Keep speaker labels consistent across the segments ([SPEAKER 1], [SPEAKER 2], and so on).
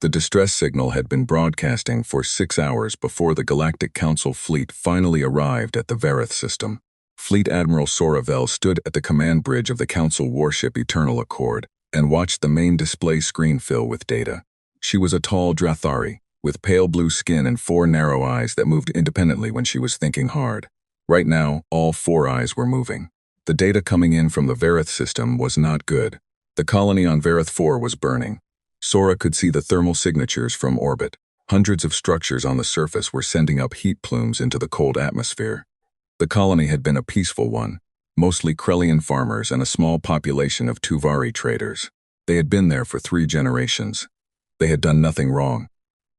[SPEAKER 1] The distress signal had been broadcasting for 6 hours before the Galactic Council fleet finally arrived at the Vareth system. Fleet Admiral Sora Vel stood at the command bridge of the Council warship Eternal Accord and watched the main display screen fill with data. She was a tall Drathari, with pale blue skin and 4 narrow eyes that moved independently when she was thinking hard. Right now, all 4 eyes were moving. The data coming in from the Vareth system was not good. The colony on Vareth 4 was burning. Sora could see the thermal signatures from orbit. Hundreds of structures on the surface were sending up heat plumes into the cold atmosphere. The colony had been a peaceful one, mostly Krellian farmers and a small population of Tuvari traders. They had been there for 3 generations. They had done nothing wrong.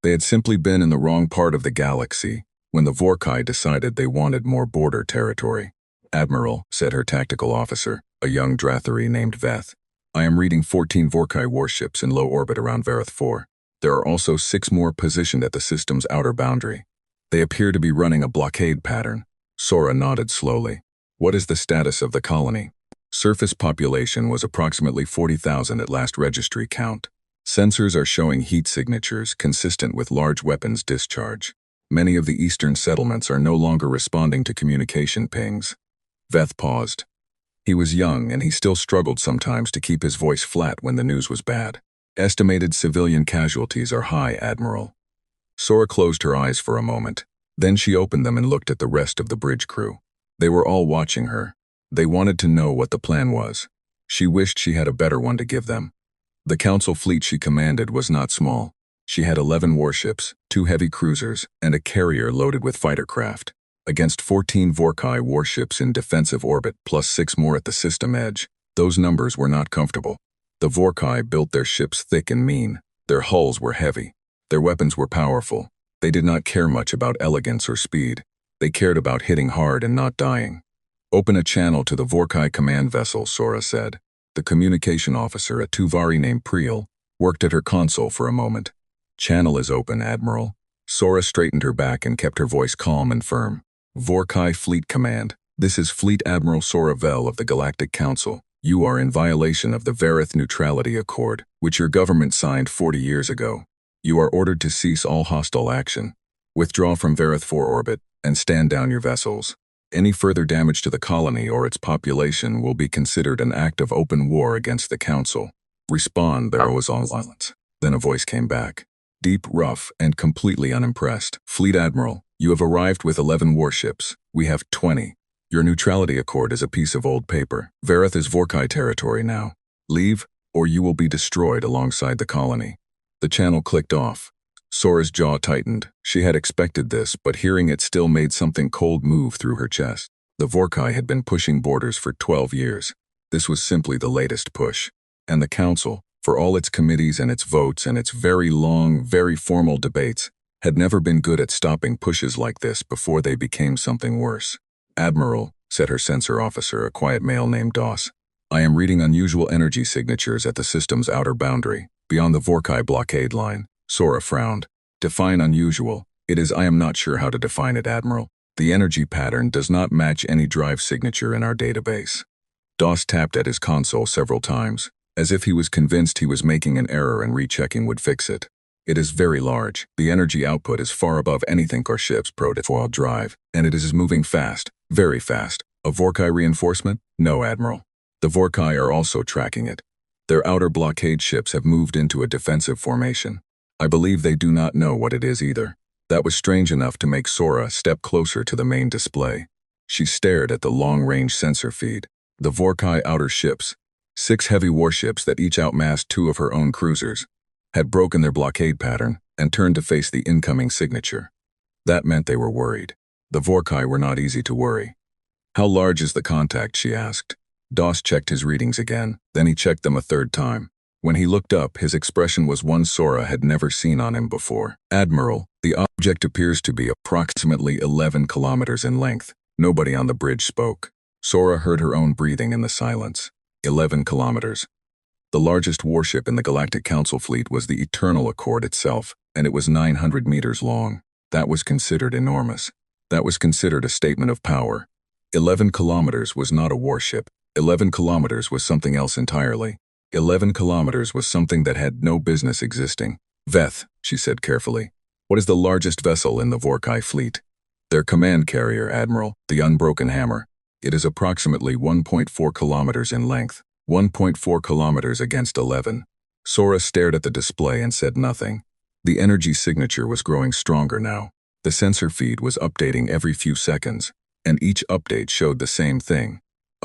[SPEAKER 1] They had simply been in the wrong part of the galaxy when the Vorkai decided they wanted more border territory. "Admiral," said her tactical officer, a young Drathari named Veth, "I am reading 14 Vorkai warships in low orbit around Vareth 4. There are also 6 more positioned at the system's outer boundary. They appear to be running a blockade pattern." Sora nodded slowly. "What is the status of the colony?" Surface population was approximately 40,000 at last registry count. Sensors are showing heat signatures consistent with large weapons discharge. Many of the eastern settlements are no longer responding to communication pings. Veth paused. He was young and he still struggled sometimes to keep his voice flat when the news was bad. "Estimated civilian casualties are high, Admiral." Sora closed her eyes for a moment. Then she opened them and looked at the rest of the bridge crew. They were all watching her. They wanted to know what the plan was. She wished she had a better one to give them. The Council fleet she commanded was not small. She had 11 warships, 2 heavy cruisers, and a carrier loaded with fighter craft. Against 14 Vorkai warships in defensive orbit plus 6 more at the system edge, those numbers were not comfortable. The Vorkai built their ships thick and mean. Their hulls were heavy. Their weapons were powerful. They did not care much about elegance or speed. They cared about hitting hard and not dying. "Open a channel to the Vorkai command vessel," Sora said. The communication officer, a Tuvari named Priel, worked at her console for a moment. "Channel is open, Admiral." Sora straightened her back and kept her voice calm and firm. "Vorkai Fleet Command, this is Fleet Admiral Sora Vel of the Galactic Council. You are in violation of the Vareth Neutrality Accord, which your government signed 40 years ago. You are ordered to cease all hostile action, withdraw from Vareth 4 orbit, and stand down your vessels. Any further damage to the colony or its population will be considered an act of open war against the Council. Respond, there was all silence." Then a voice came back, deep, rough, and completely unimpressed. "Fleet Admiral, you have arrived with 11 warships. We have 20. Your neutrality accord is a piece of old paper. Vareth is Vorkai territory now. Leave, or you will be destroyed alongside the colony." The channel clicked off. Sora's jaw tightened. She had expected this, but hearing it still made something cold move through her chest. The Vorkai had been pushing borders for 12 years. This was simply the latest push. And the Council, for all its committees and its votes and its very long, very formal debates, had never been good at stopping pushes like this before they became something worse. "Admiral," said her sensor officer, a quiet male named Doss, "I am reading unusual energy signatures at the system's outer boundary, beyond the Vorkai blockade line." Sora frowned. "Define unusual. It is I am not sure how to define it, Admiral. The energy pattern does not match any drive signature in our database." Doss tapped at his console several times, as if he was convinced he was making an error and rechecking would fix it. "It is very large. The energy output is far above anything our ships pro-foil drive, and it is moving fast, very fast. A Vorkai reinforcement? No, Admiral. The Vorkai are also tracking it. Their outer blockade ships have moved into a defensive formation. I believe they do not know what it is either." That was strange enough to make Sora step closer to the main display. She stared at the long-range sensor feed. The Vorkai outer ships, 6 heavy warships that each outmassed 2 of her own cruisers, had broken their blockade pattern and turned to face the incoming signature. That meant they were worried. The Vorkai were not easy to worry. "How large is the contact?" she asked. Doss checked his readings again, then he checked them a 3rd time. When he looked up, his expression was one Sora had never seen on him before. "Admiral, the object appears to be approximately 11 kilometers in length." Nobody on the bridge spoke. Sora heard her own breathing in the silence. 11 kilometers. The largest warship in the Galactic Council fleet was the Eternal Accord itself, and it was 900 meters long. That was considered enormous. That was considered a statement of power. 11 kilometers was not a warship. 11 kilometers was something else entirely. 11 kilometers was something that had no business existing. Veth, she said carefully. What is the largest vessel in the Vorkai fleet? Their command carrier, Admiral, the Unbroken Hammer. It is approximately 1.4 kilometers in length. 1.4 kilometers against 11. Sora stared at the display and said nothing. The energy signature was growing stronger now. The sensor feed was updating every few seconds, and each update showed the same thing.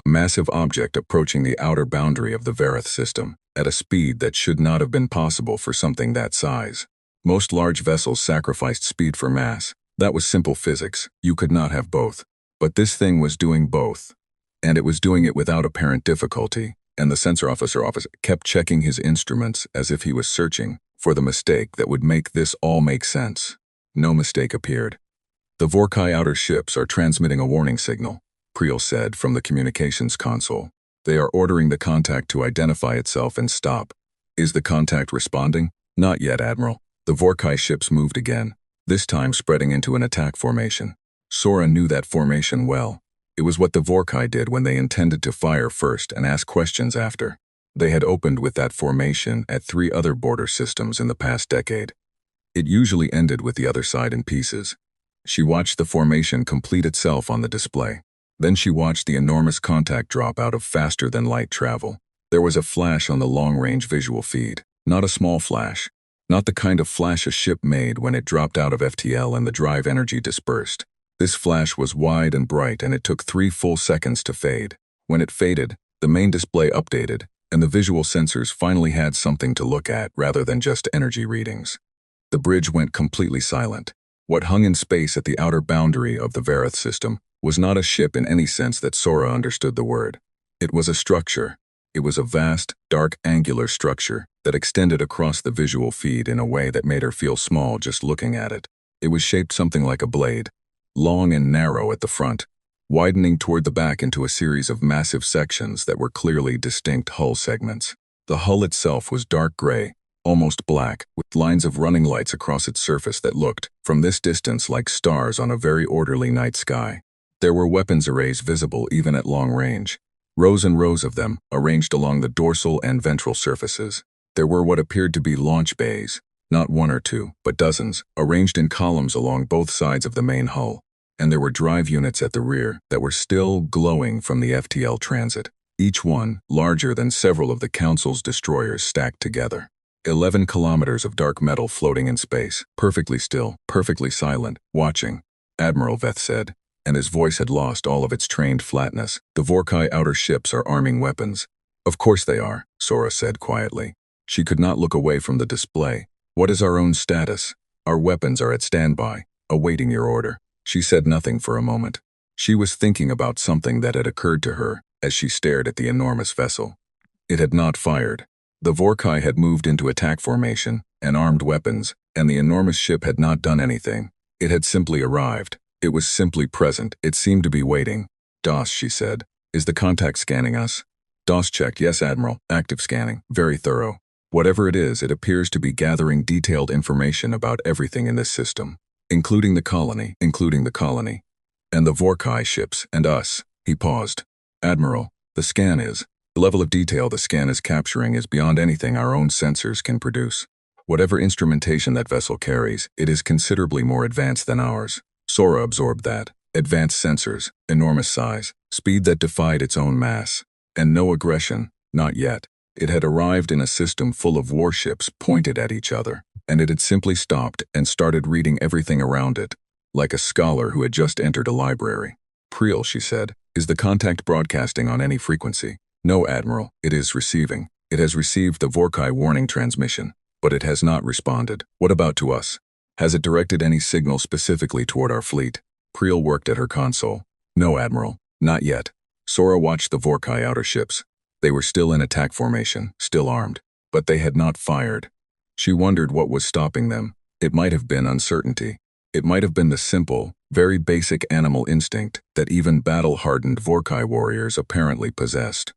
[SPEAKER 1] A massive object approaching the outer boundary of the Verith system, at a speed that should not have been possible for something that size. Most large vessels sacrificed speed for mass. That was simple physics. You could not have both. But this thing was doing both. And it was doing it without apparent difficulty, and the sensor officer kept checking his instruments as if he was searching for the mistake that would make this all make sense. No mistake appeared. The Vorkai outer ships are transmitting a warning signal, Priel said from the communications console. They are ordering the contact to identify itself and stop. Is the contact responding? Not yet, Admiral. The Vorkai ships moved again, this time spreading into an attack formation. Sora knew that formation well. It was what the Vorkai did when they intended to fire first and ask questions after. They had opened with that formation at 3 other border systems in the past decade. It usually ended with the other side in pieces. She watched the formation complete itself on the display. Then she watched the enormous contact drop out of faster-than-light travel. There was a flash on the long-range visual feed, not a small flash. Not the kind of flash a ship made when it dropped out of FTL and the drive energy dispersed. This flash was wide and bright, and it took 3 full seconds to fade. When it faded, the main display updated, and the visual sensors finally had something to look at rather than just energy readings. The bridge went completely silent. What hung in space at the outer boundary of the Verith system was not a ship in any sense that Sora understood the word. It was a structure. It was a vast, dark, angular structure that extended across the visual feed in a way that made her feel small just looking at it. It was shaped something like a blade, long and narrow at the front, widening toward the back into a series of massive sections that were clearly distinct hull segments. The hull itself was dark gray, almost black, with lines of running lights across its surface that looked, from this distance, like stars on a very orderly night sky. There were weapons arrays visible even at long range, rows and rows of them, arranged along the dorsal and ventral surfaces. There were what appeared to be launch bays, not 1 or 2, but dozens, arranged in columns along both sides of the main hull. And there were drive units at the rear that were still glowing from the FTL transit, each one larger than several of the Council's destroyers stacked together. 11 kilometers of dark metal floating in space, perfectly still, perfectly silent, watching, Admiral Veth said, and his voice had lost all of its trained flatness. The Vorkai outer ships are arming weapons. Of course they are, Sora said quietly. She could not look away from the display. What is our own status? Our weapons are at standby, awaiting your order. She said nothing for a moment. She was thinking about something that had occurred to her as she stared at the enormous vessel. It had not fired. The Vorkai had moved into attack formation and armed weapons, and the enormous ship had not done anything. It had simply arrived. It was simply present. It seemed to be waiting. DOS, she said. Is the contact scanning us? DOS check. Yes, Admiral. Active scanning. Very thorough. Whatever it is, it appears to be gathering detailed information about everything in this system, including the colony, and the Vorkai ships, and us. He paused. Admiral, the level of detail the scan is capturing is beyond anything our own sensors can produce. Whatever instrumentation that vessel carries, it is considerably more advanced than ours. Sora absorbed that. Advanced sensors, enormous size, speed that defied its own mass, and no aggression, not yet. It had arrived in a system full of warships pointed at each other, and it had simply stopped and started reading everything around it, like a scholar who had just entered a library. Priel, she said, is the contact broadcasting on any frequency? No, Admiral, it is receiving. It has received the Vorkai warning transmission, but it has not responded. What about to us? Has it directed any signal specifically toward our fleet? Priel worked at her console. No, Admiral, not yet. Sora watched the Vorkai outer ships. They were still in attack formation, still armed, but they had not fired. She wondered what was stopping them. It might have been uncertainty. It might have been the simple, very basic animal instinct that even battle-hardened Vorkai warriors apparently possessed.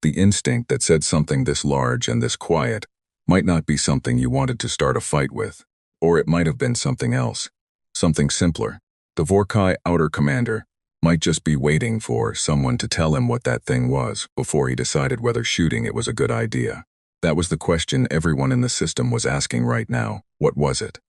[SPEAKER 1] The instinct that said something this large and this quiet might not be something you wanted to start a fight with, or it might have been something else, something simpler. The Vorkai outer commander might just be waiting for someone to tell him what that thing was before he decided whether shooting it was a good idea. That was the question everyone in the system was asking right now. What was it?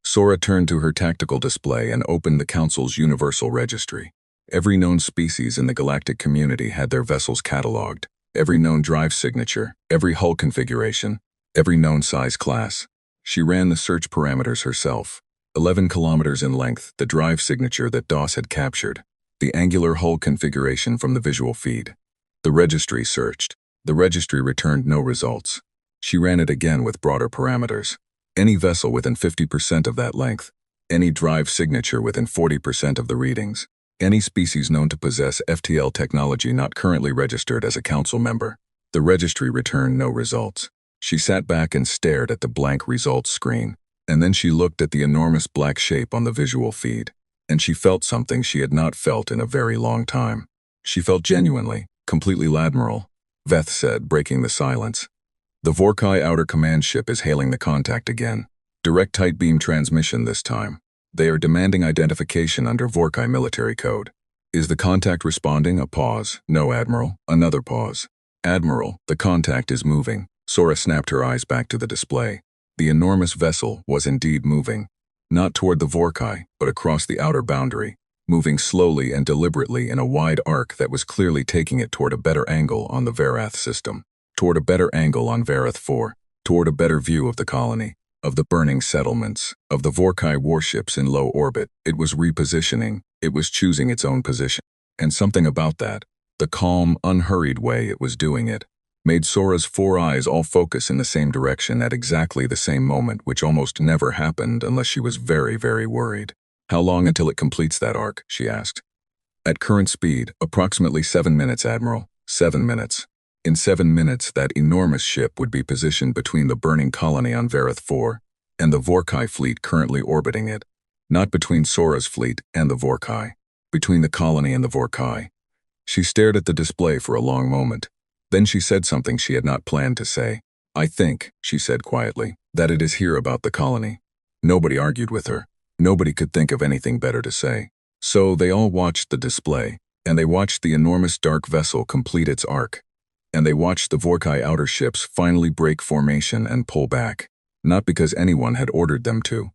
[SPEAKER 1] Sora turned to her tactical display and opened the Council's universal registry. Every known species in the galactic community had their vessels cataloged. Every known drive signature, every hull configuration, every known size class. She ran the search parameters herself. 11 kilometers in length, the drive signature that DOS had captured. The angular hull configuration from the visual feed. The registry searched. The registry returned no results. She ran it again with broader parameters. Any vessel within 50% of that length. Any drive signature within 40% of the readings. Any species known to possess FTL technology not currently registered as a council member. The registry returned no results. She sat back and stared at the blank results screen, and then she looked at the enormous black shape on the visual feed, and she felt something she had not felt in a very long time. She felt genuinely, completely Admiral, Veth said, breaking the silence. The Vorkai Outer Command ship is hailing the contact again. Direct tight beam transmission this time. They are demanding identification under Vorkai military code. Is the contact responding? A pause. No, Admiral. Another pause. Admiral, the contact is moving. Sora snapped her eyes back to the display. The enormous vessel was indeed moving. Not toward the Vorkai, but across the outer boundary. Moving slowly and deliberately in a wide arc that was clearly taking it toward a better angle on the Verath system. Toward a better angle on Verath 4. Toward a better view of the colony. Of the burning settlements, of the Vorkai warships in low orbit. It was repositioning, it was choosing its own position. And something about that, the calm, unhurried way it was doing it, made Sora's 4 eyes all focus in the same direction at exactly the same moment, which almost never happened unless she was very, very worried. How long until it completes that arc? She asked. At current speed, approximately 7 minutes, Admiral. 7 minutes. In 7 minutes, that enormous ship would be positioned between the burning colony on Verath 4 and the Vorkai fleet currently orbiting it. Not between Sora's fleet and the Vorkai. Between the colony and the Vorkai. She stared at the display for a long moment. Then she said something she had not planned to say. I think, she said quietly, that it is here about the colony. Nobody argued with her. Nobody could think of anything better to say. So they all watched the display, and they watched the enormous dark vessel complete its arc. And they watched the Vorkai outer ships finally break formation and pull back, not because anyone had ordered them to,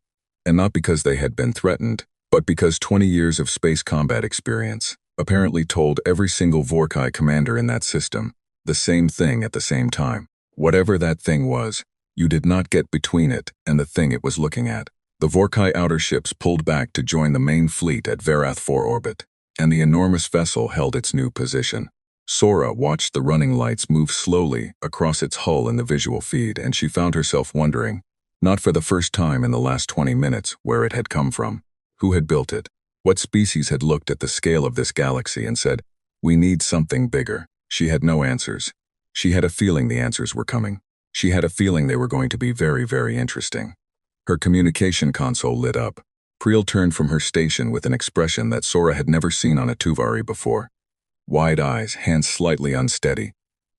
[SPEAKER 1] and not because they had been threatened, but because 20 years of space combat experience apparently told every single Vorkai commander in that system the same thing at the same time. Whatever that thing was, you did not get between it and the thing it was looking at. The Vorkai outer ships pulled back to join the main fleet at Verath 4 orbit, and the enormous vessel held its new position. Sora watched the running lights move slowly across its hull in the visual feed, and she found herself wondering, not for the first time in the last 20 minutes, where it had come from, who had built it, what species had looked at the scale of this galaxy and said, we need something bigger. She had no answers. She had a feeling the answers were coming. She had a feeling they were going to be very, very interesting. Her communication console lit up. Priel turned from her station with an expression that Sora had never seen on a Tuvari before. Wide eyes, hands slightly unsteady.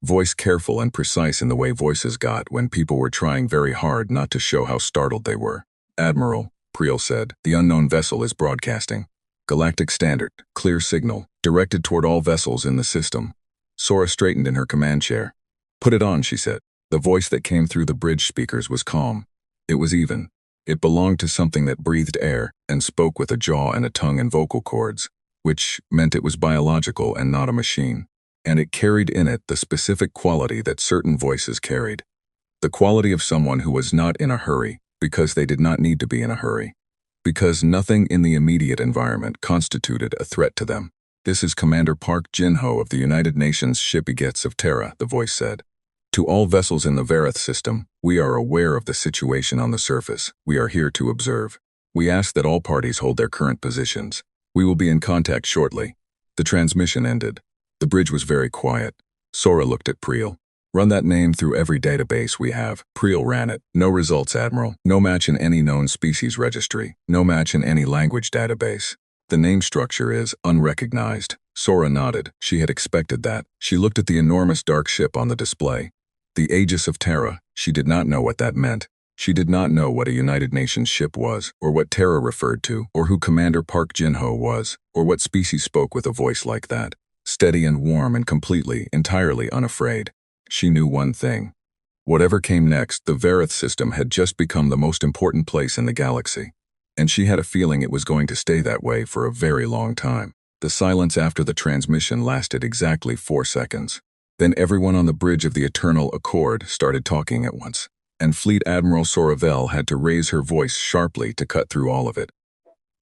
[SPEAKER 1] Voice careful and precise in the way voices got when people were trying very hard not to show how startled they were. Admiral, Priel said, the unknown vessel is broadcasting. Galactic Standard, clear signal, directed toward all vessels in the system. Sora straightened in her command chair. Put it on, she said. The voice that came through the bridge speakers was calm. It was even. It belonged to something that breathed air and spoke with a jaw and a tongue and vocal cords, which meant it was biological and not a machine. And it carried in it the specific quality that certain voices carried. The quality of someone who was not in a hurry because they did not need to be in a hurry. Because nothing in the immediate environment constituted a threat to them. This is Commander Park Jin-ho of the United Nations Ship Egetz of Terra, the voice said. To all vessels in the Verath system, we are aware of the situation on the surface. We are here to observe. We ask that all parties hold their current positions. We will be in contact shortly. The transmission ended. The bridge was very quiet. Sora looked at Priel. Run that name through every database we have. Priel ran it. No results, Admiral. No match in any known species registry. No match in any language database. The name structure is unrecognized. Sora nodded. She had expected that. She looked at the enormous dark ship on the display. The Aegis of Terra. She did not know what that meant. She did not know what a United Nations ship was, or what Terra referred to, or who Commander Park Jin-ho was, or what species spoke with a voice like that. Steady and warm and completely, entirely unafraid. She knew one thing. Whatever came next, the Vareth system had just become the most important place in the galaxy, and she had a feeling it was going to stay that way for a very long time. The silence after the transmission lasted exactly 4 seconds. Then everyone on the bridge of the Eternal Accord started talking at once, and Fleet Admiral Soravel had to raise her voice sharply to cut through all of it.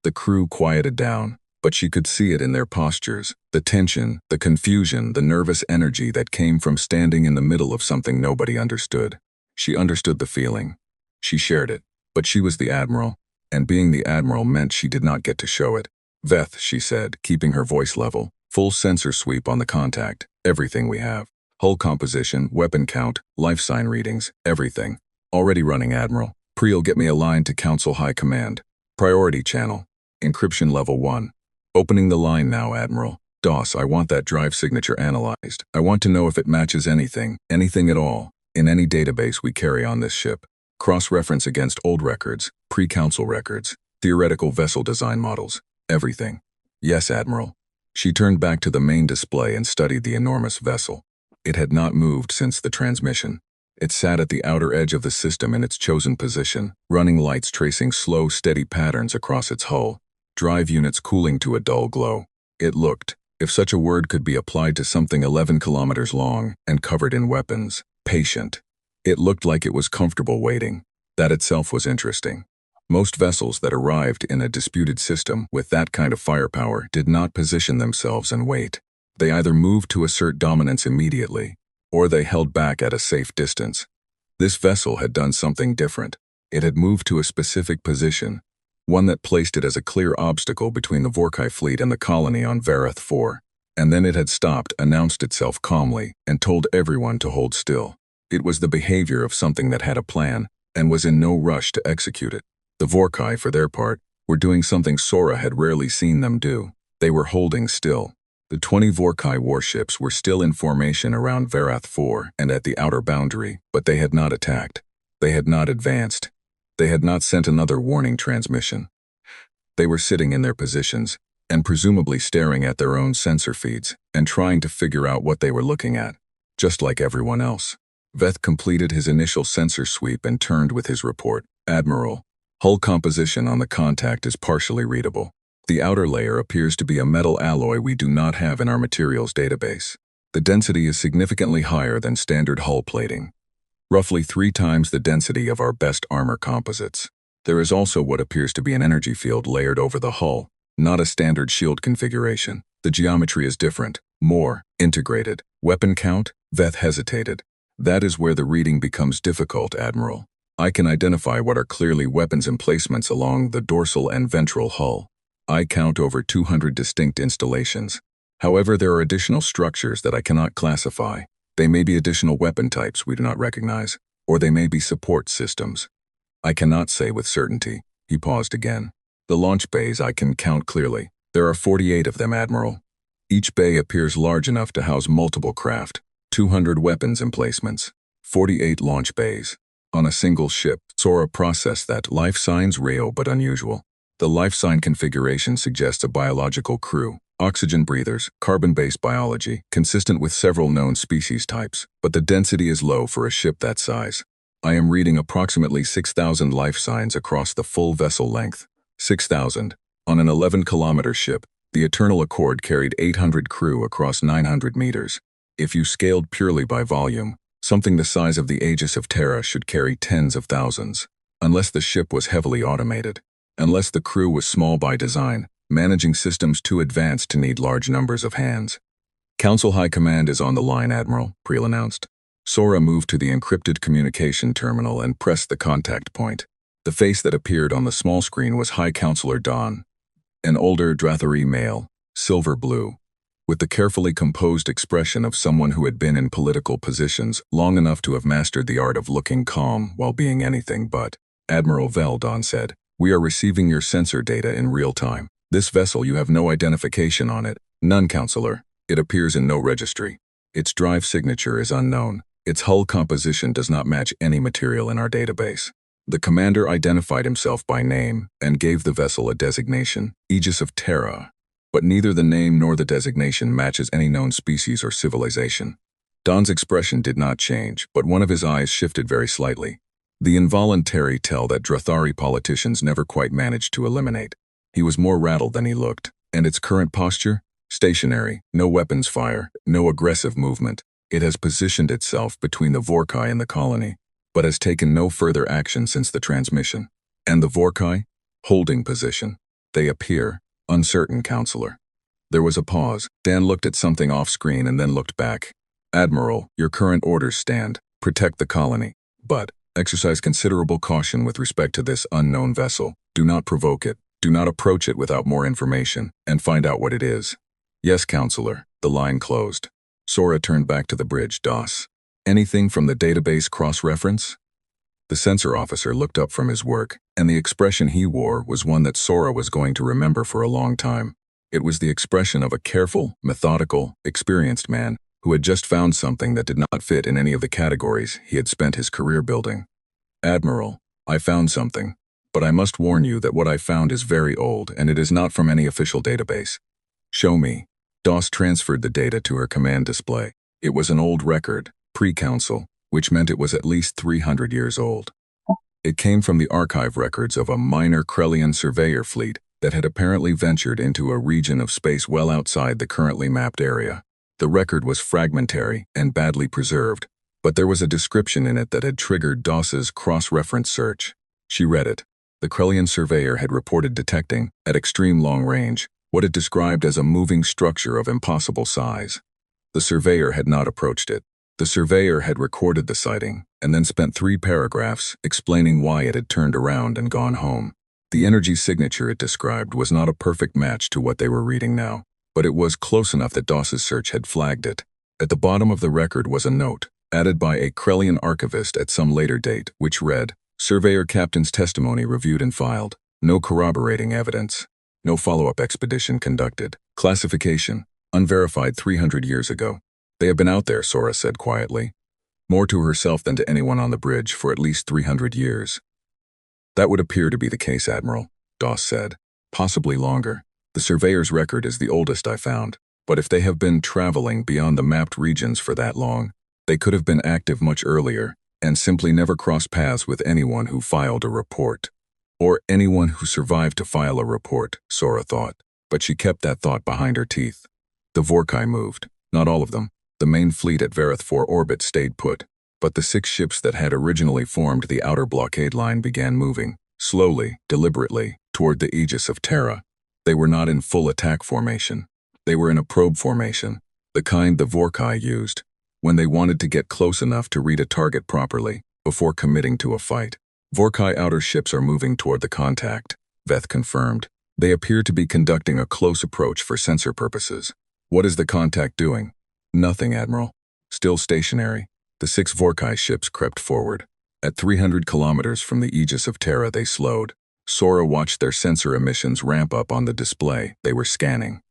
[SPEAKER 1] The crew quieted down, but she could see it in their postures, the tension, the confusion, the nervous energy that came from standing in the middle of something nobody understood. She understood the feeling. She shared it, but she was the Admiral, and being the Admiral meant she did not get to show it. "Veth," she said, keeping her voice level, "full sensor sweep on the contact, everything we have. Hull composition, weapon count, life sign readings, everything. Already running, Admiral. Priel, get me a line to Council High Command. Priority channel. Encryption level 1. Opening the line now, Admiral. DOS, I want that drive signature analyzed. I want to know if it matches anything at all, in any database we carry on this ship. Cross-reference against old records, pre-council records, theoretical vessel design models, everything." "Yes, Admiral." She turned back to the main display and studied the enormous vessel. It had not moved since the transmission. It sat at the outer edge of the system in its chosen position, running lights tracing slow, steady patterns across its hull, drive units cooling to a dull glow. It looked, if such a word could be applied to something 11 kilometers long and covered in weapons, patient. It looked like it was comfortable waiting. That itself was interesting. Most vessels that arrived in a disputed system with that kind of firepower did not position themselves and wait. They either moved to assert dominance immediately, or they held back at a safe distance. This vessel had done something different. It had moved to a specific position, one that placed it as a clear obstacle between the Vorkai fleet and the colony on Vareth 4. And then it had stopped, announced itself calmly, and told everyone to hold still. It was the behavior of something that had a plan, and was in no rush to execute it. The Vorkai, for their part, were doing something Sora had rarely seen them do. They were holding still. The 20 Vorkai warships were still in formation around Vareth 4 and at the outer boundary, but they had not attacked. They had not advanced. They had not sent another warning transmission. They were sitting in their positions, and presumably staring at their own sensor feeds, and trying to figure out what they were looking at, just like everyone else. Veth completed his initial sensor sweep and turned with his report. "Admiral, hull composition on the contact is partially readable. The outer layer appears to be a metal alloy we do not have in our materials database. The density is significantly higher than standard hull plating, roughly 3 times the density of our best armor composites. There is also what appears to be an energy field layered over the hull, not a standard shield configuration. The geometry is different, more integrated. Weapon count?" Veth hesitated. "That is where the reading becomes difficult, Admiral. I can identify what are clearly weapons emplacements along the dorsal and ventral hull. I count over 200 distinct installations. However, there are additional structures that I cannot classify. They may be additional weapon types we do not recognize, or they may be support systems. I cannot say with certainty." He paused again. "The launch bays I can count clearly. There are 48 of them, Admiral. Each bay appears large enough to house multiple craft, 200 weapons emplacements, 48 launch bays. On a single ship." Sora processed that. Life signs rare but unusual. The life sign configuration suggests a biological crew, oxygen breathers, carbon-based biology, consistent with several known species types, but the density is low for a ship that size. I am reading approximately 6,000 life signs across the full vessel length. 6,000. On an 11-kilometer ship, the Eternal Accord carried 800 crew across 900 meters. If you scaled purely by volume, something the size of the Aegis of Terra should carry tens of thousands, unless the ship was heavily automated. Unless the crew was small by design, managing systems too advanced to need large numbers of hands. "Council High Command is on the line, Admiral," Priel announced. Sora moved to the encrypted communication terminal and pressed the contact point. The face that appeared on the small screen was High Counselor Dawn, an older Drathari male, silver blue, with the carefully composed expression of someone who had been in political positions long enough to have mastered the art of looking calm while being anything but. "Admiral Vel," Dawn said, "we are receiving your sensor data in real time. This vessel, you have no identification on it." "None, Counselor. It appears in no registry. Its drive signature is unknown. Its hull composition does not match any material in our database." The commander identified himself by name and gave the vessel a designation, Aegis of Terra, but neither the name nor the designation matches any known species or civilization. Don's expression did not change, but one of his eyes shifted very slightly. The involuntary tell that Drathari politicians never quite managed to eliminate. He was more rattled than he looked, and its current posture? Stationary, no weapons fire, no aggressive movement. It has positioned itself between the Vorkai and the colony, but has taken no further action since the transmission. And the Vorkai? Holding position. They appear uncertain, Counselor. There was a pause. Dan looked at something off-screen and then looked back. Admiral, your current orders stand. Protect the colony. But exercise considerable caution with respect to this unknown vessel. Do not provoke it. Do not approach it without more information, and find out what it is. Yes, Counselor. The line closed. Sora turned back to the bridge. DOS. Anything from the database cross-reference? The sensor officer looked up from his work, and the expression he wore was one that Sora was going to remember for a long time. It was the expression of a careful, methodical, experienced man who had just found something that did not fit in any of the categories he had spent his career building. Admiral, I found something, but I must warn you that what I found is very old and it is not from any official database. Show me. DOS transferred the data to her command display. It was an old record, pre-Council, which meant it was at least 300 years old. It came from the archive records of a minor Krellian surveyor fleet that had apparently ventured into a region of space well outside the currently mapped area. The record was fragmentary and badly preserved, but there was a description in it that had triggered DOS's cross-reference search. She read it. The Krellian surveyor had reported detecting, at extreme long range, what it described as a moving structure of impossible size. The surveyor had not approached it. The surveyor had recorded the sighting, and then spent 3 paragraphs explaining why it had turned around and gone home. The energy signature it described was not a perfect match to what they were reading now, but it was close enough that DOS's search had flagged it. At the bottom of the record was a note, added by a Krellian archivist at some later date, which read, Surveyor Captain's testimony reviewed and filed. No corroborating evidence. No follow-up expedition conducted. Classification, unverified 300 years ago. They have been out there, Sora said quietly. More to herself than to anyone on the bridge for at least 300 years. That would appear to be the case, Admiral, DOS said. Possibly longer. The surveyor's record is the oldest I found, but if they have been traveling beyond the mapped regions for that long, they could have been active much earlier and simply never crossed paths with anyone who filed a report. Or anyone who survived to file a report, Sora thought, but she kept that thought behind her teeth. The Vorkai moved, not all of them. The main fleet at Vareth 4 orbit stayed put, but the 6 ships that had originally formed the outer blockade line began moving, slowly, deliberately, toward the Aegis of Terra. They were not in full attack formation. They were in a probe formation, the kind the Vorkai used, when they wanted to get close enough to read a target properly, before committing to a fight. Vorkai outer ships are moving toward the contact, Veth confirmed. They appear to be conducting a close approach for sensor purposes. What is the contact doing? Nothing, Admiral. Still stationary. The 6 Vorkai ships crept forward. At 300 kilometers from the Aegis of Terra, they slowed. Sora watched their sensor emissions ramp up on the display they were scanning.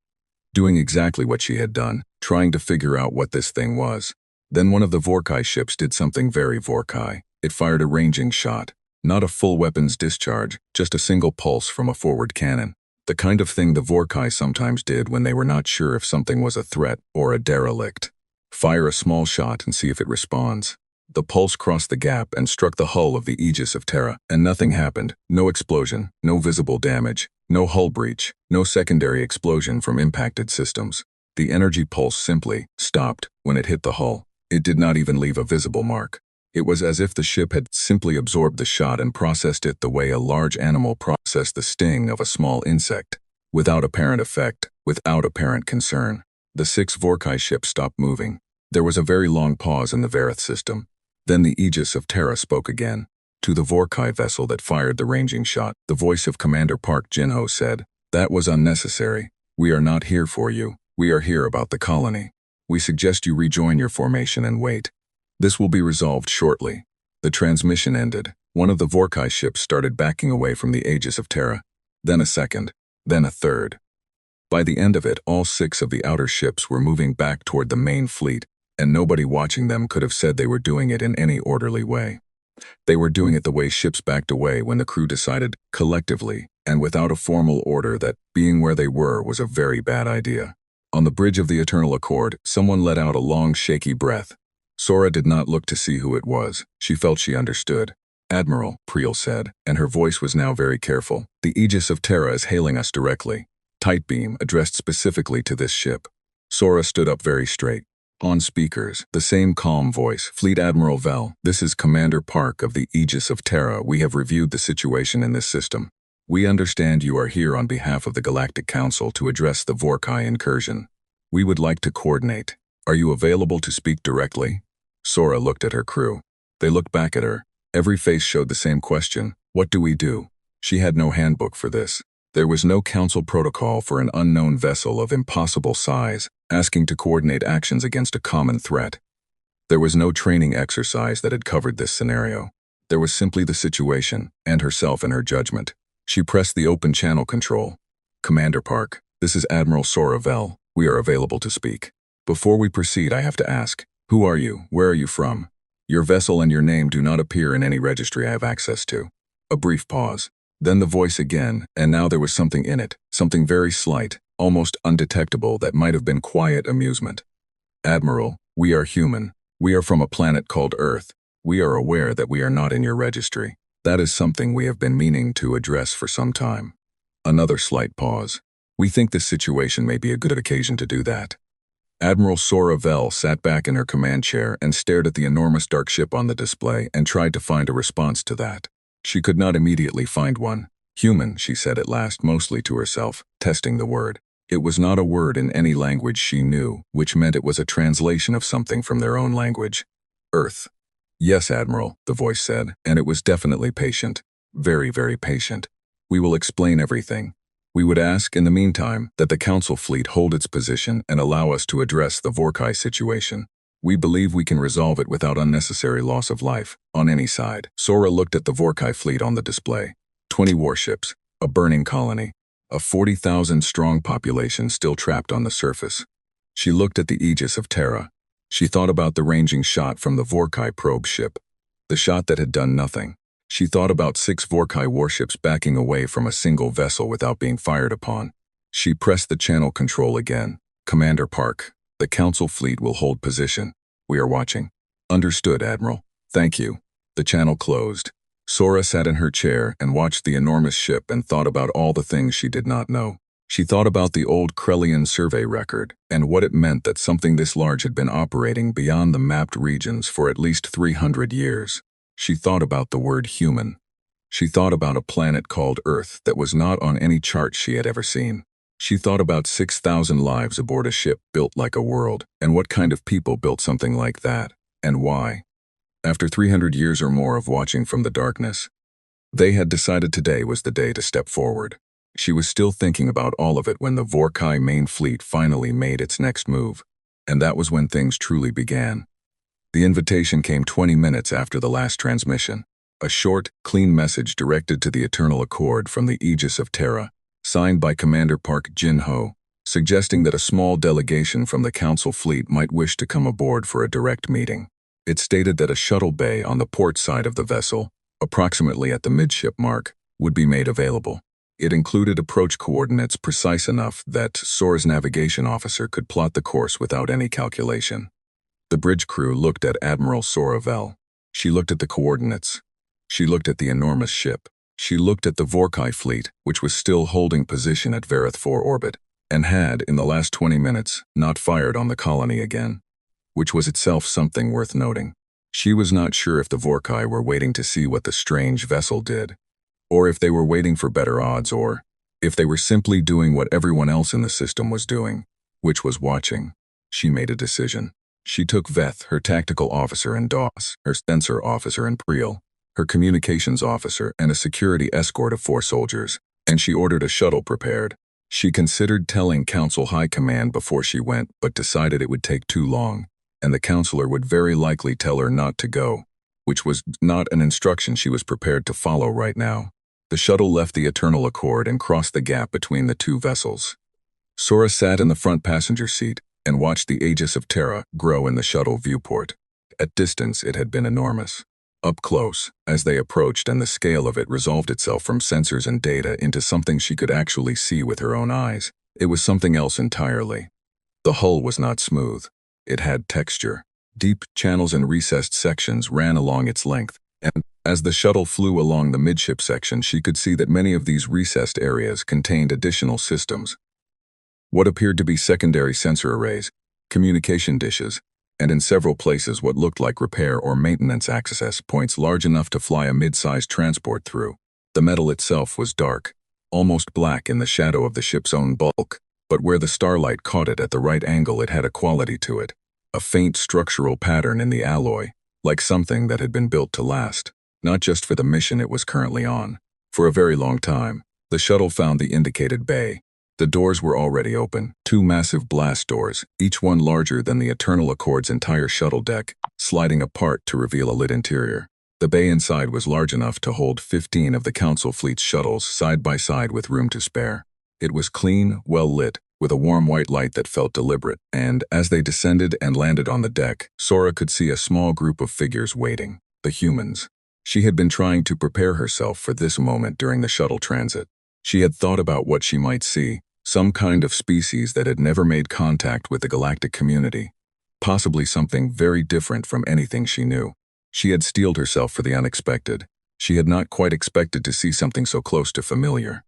[SPEAKER 1] Doing exactly what she had done, trying to figure out what this thing was. Then one of the Vorkai ships did something very Vorkai. It fired a ranging shot. Not a full weapons discharge, just a single pulse from a forward cannon. The kind of thing the Vorkai sometimes did when they were not sure if something was a threat or a derelict. Fire a small shot and see if it responds. The pulse crossed the gap and struck the hull of the Aegis of Terra, and nothing happened. No explosion, no visible damage, no hull breach, no secondary explosion from impacted systems. The energy pulse simply stopped when it hit the hull. It did not even leave a visible mark. It was as if the ship had simply absorbed the shot and processed it the way a large animal processed the sting of a small insect, without apparent effect, without apparent concern. The 6 Vorkai ships stopped moving. There was a very long pause in the Vareth system. Then the Aegis of Terra spoke again. To the Vorkai vessel that fired the ranging shot, the voice of Commander Park Jinho said, "That was unnecessary. We are not here for you. We are here about the colony. We suggest you rejoin your formation and wait. This will be resolved shortly." The transmission ended. One of the Vorkai ships started backing away from the Aegis of Terra, then a second, then a third. By the end of it, all 6 of the outer ships were moving back toward the main fleet, and nobody watching them could have said they were doing it in any orderly way. They were doing it the way ships backed away when the crew decided, collectively, and without a formal order, that being where they were was a very bad idea. On the bridge of the Eternal Accord, someone let out a long, shaky breath. Sora did not look to see who it was. She felt she understood. "Admiral," Priel said, and her voice was now very careful. "The Aegis of Terra is hailing us directly. Tight beam addressed specifically to this ship." Sora stood up very straight. On speakers, the same calm voice. "Fleet Admiral Vel, this is Commander Park of the Aegis of Terra. We have reviewed the situation in this system. We understand you are here on behalf of the Galactic Council to address the Vorkai incursion. We would like to coordinate. Are you available to speak directly?" Sora looked at her crew. They looked back at her. Every face showed the same question. What do we do? She had no handbook for this. There was no council protocol for an unknown vessel of impossible size, asking to coordinate actions against a common threat. There was no training exercise that had covered this scenario. There was simply the situation, and herself and her judgment. She pressed the open channel control. "Commander Park, this is Admiral Sora Vel. We are available to speak. Before we proceed, I have to ask, who are you? Where are you from? Your vessel and your name do not appear in any registry I have access to." A brief pause. Then the voice again, and now there was something in it, something very slight, almost undetectable that might have been quiet amusement. "Admiral, we are human. We are from a planet called Earth. We are aware that we are not in your registry. That is something we have been meaning to address for some time." Another slight pause. "We think this situation may be a good occasion to do that." Admiral Sora Vel sat back in her command chair and stared at the enormous dark ship on the display and tried to find a response to that. She could not immediately find one. "Human," she said at last, mostly to herself, testing the word. It was not a word in any language she knew, which meant it was a translation of something from their own language. "Earth." "Yes, Admiral," the voice said, and it was definitely patient. Very, very patient. "We will explain everything. We would ask, in the meantime, that the Council fleet hold its position and allow us to address the Vorkai situation. We believe we can resolve it without unnecessary loss of life, on any side." Sora looked at the Vorkai fleet on the display. 20 warships, a burning colony, a 40,000-strong population still trapped on the surface. She looked at the Aegis of Terra. She thought about the ranging shot from the Vorkai probe ship, the shot that had done nothing. She thought about 6 Vorkai warships backing away from a single vessel without being fired upon. She pressed the channel control again. "Commander Park, the Council fleet will hold position. We are watching." "Understood, Admiral. Thank you." The channel closed. Sora sat in her chair and watched the enormous ship and thought about all the things she did not know. She thought about the old Krellian survey record and what it meant that something this large had been operating beyond the mapped regions for at least 300 years. She thought about the word human. She thought about a planet called Earth that was not on any chart she had ever seen. She thought about 6,000 lives aboard a ship built like a world, and what kind of people built something like that, and why. After 300 years or more of watching from the darkness, they had decided today was the day to step forward. She was still thinking about all of it when the Vorkai main fleet finally made its next move, and that was when things truly began. The invitation came 20 minutes after the last transmission. A short, clean message directed to the Eternal Accord from the Aegis of Terra, signed by Commander Park Jin-ho, suggesting that a small delegation from the Council fleet might wish to come aboard for a direct meeting. It stated that a shuttle bay on the port side of the vessel, approximately at the midship mark, would be made available. It included approach coordinates precise enough that Sora's navigation officer could plot the course without any calculation. The bridge crew looked at Admiral Sora Vel. She looked at the coordinates. She looked at the enormous ship. She looked at the Vorkai fleet, which was still holding position at Vareth 4 orbit, and had, in the last 20 minutes, not fired on the colony again, which was itself something worth noting. She was not sure if the Vorkai were waiting to see what the strange vessel did, or if they were waiting for better odds, or if they were simply doing what everyone else in the system was doing, which was watching. She made a decision. She took Veth, her tactical officer, and Doss, her sensor officer, and Priel, her communications officer, and a security escort of 4 soldiers, and she ordered a shuttle prepared. She considered telling Council High Command before she went, but decided it would take too long, and the counselor would very likely tell her not to go, which was not an instruction she was prepared to follow right now. The shuttle left the Eternal Accord and crossed the gap between the 2 vessels. Sora sat in the front passenger seat and watched the Aegis of Terra grow in the shuttle viewport. At distance, it had been enormous. Up close, as they approached, and the scale of it resolved itself from sensors and data into something she could actually see with her own eyes. It was something else entirely. The hull was not smooth. It had texture. Deep channels and recessed sections ran along its length, and as the shuttle flew along the midship section, she could see that many of these recessed areas contained additional systems. What appeared to be secondary sensor arrays, communication dishes, and in several places what looked like repair or maintenance access points large enough to fly a mid-sized transport through. The metal itself was dark, almost black in the shadow of the ship's own bulk, but where the starlight caught it at the right angle, it had a quality to it, a faint structural pattern in the alloy, like something that had been built to last, not just for the mission it was currently on. For a very long time, the shuttle found the indicated bay. The doors were already open, two massive blast doors, each one larger than the Eternal Accord's entire shuttle deck, sliding apart to reveal a lit interior. The bay inside was large enough to hold 15 of the Council fleet's shuttles side by side with room to spare. It was clean, well lit, with a warm white light that felt deliberate, and as they descended and landed on the deck, Sora could see a small group of figures waiting, the humans. She had been trying to prepare herself for this moment during the shuttle transit. She had thought about what she might see, some kind of species that had never made contact with the galactic community, possibly something very different from anything she knew. She had steeled herself for the unexpected. She had not quite expected to see something so close to familiar.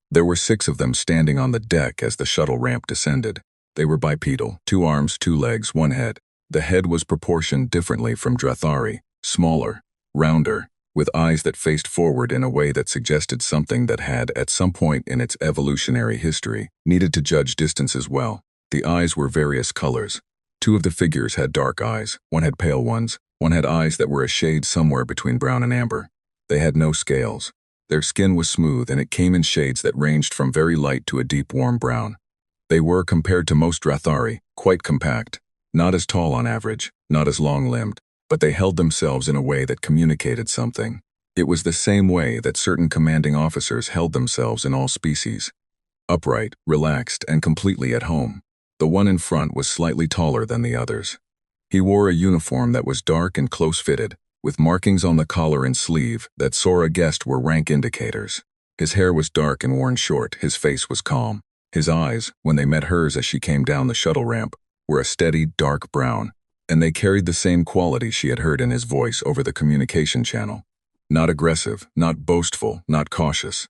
[SPEAKER 1] There were 6 of them standing on the deck as the shuttle ramp descended. They were bipedal, 2 arms, 2 legs, 1 head. The head was proportioned differently from Drathari, smaller, rounder, with eyes that faced forward in a way that suggested something that had, at some point in its evolutionary history, needed to judge distance as well. The eyes were various colors. 2 of the figures had dark eyes, 1 had pale ones, 1 had eyes that were a shade somewhere between brown and amber. They had no scales. Their skin was smooth, and it came in shades that ranged from very light to a deep warm brown. They were, compared to most Drathari, quite compact, not as tall on average, not as long-limbed, but they held themselves in a way that communicated something. It was the same way that certain commanding officers held themselves in all species. Upright, relaxed, and completely at home. The one in front was slightly taller than the others. He wore a uniform that was dark and close-fitted, with markings on the collar and sleeve that Sora guessed were rank indicators. His hair was dark and worn short, his face was calm. His eyes, when they met hers as she came down the shuttle ramp, were a steady, dark brown, and they carried the same quality she had heard in his voice over the communication channel. Not aggressive, not boastful, not cautious.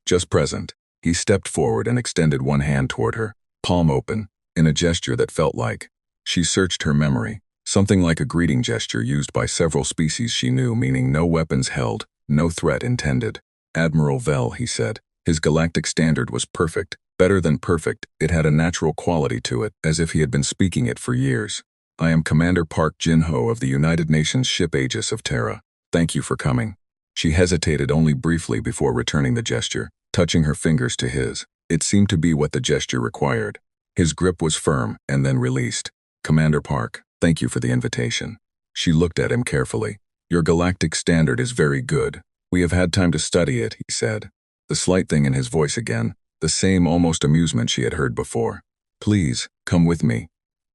[SPEAKER 1] Just present. He stepped forward and extended one hand toward her, palm open, in a gesture that felt like. She searched her memory. Something like a greeting gesture used by several species she knew, meaning no weapons held, no threat intended. Admiral Vel, he said. His galactic standard was perfect, better than perfect. It had a natural quality to it, as if he had been speaking it for years. I am Commander Park Jin-ho of the United Nations ship Aegis of Terra. Thank you for coming. She hesitated only briefly before returning the gesture, touching her fingers to his. It seemed to be what the gesture required. His grip was firm and then released. Commander Park, thank you for the invitation. She looked at him carefully. Your galactic standard is very good. We have had time to study it, he said. The slight thing in his voice again, the same almost amusement she had heard before. Please, come with me.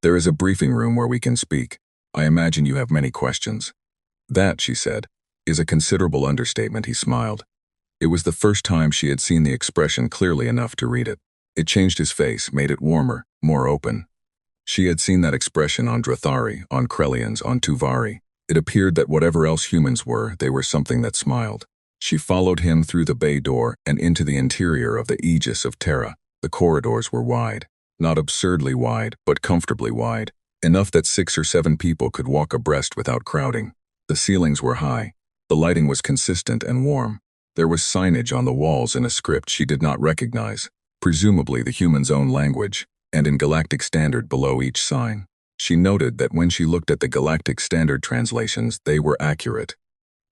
[SPEAKER 1] There is a briefing room where we can speak. I imagine you have many questions. That, she said, is a considerable understatement, he smiled. It was the first time she had seen the expression clearly enough to read it. It changed his face, made it warmer, more open. She had seen that expression on Drathari, on Krellians, on Tuvari. It appeared that whatever else humans were, they were something that smiled. She followed him through the bay door and into the interior of the Aegis of Terra. The corridors were wide. Not absurdly wide, but comfortably wide. Enough that 6 or 7 people could walk abreast without crowding. The ceilings were high. The lighting was consistent and warm. There was signage on the walls in a script she did not recognize, presumably the human's own language, and in Galactic Standard below each sign. She noted that when she looked at the Galactic Standard translations, they were accurate,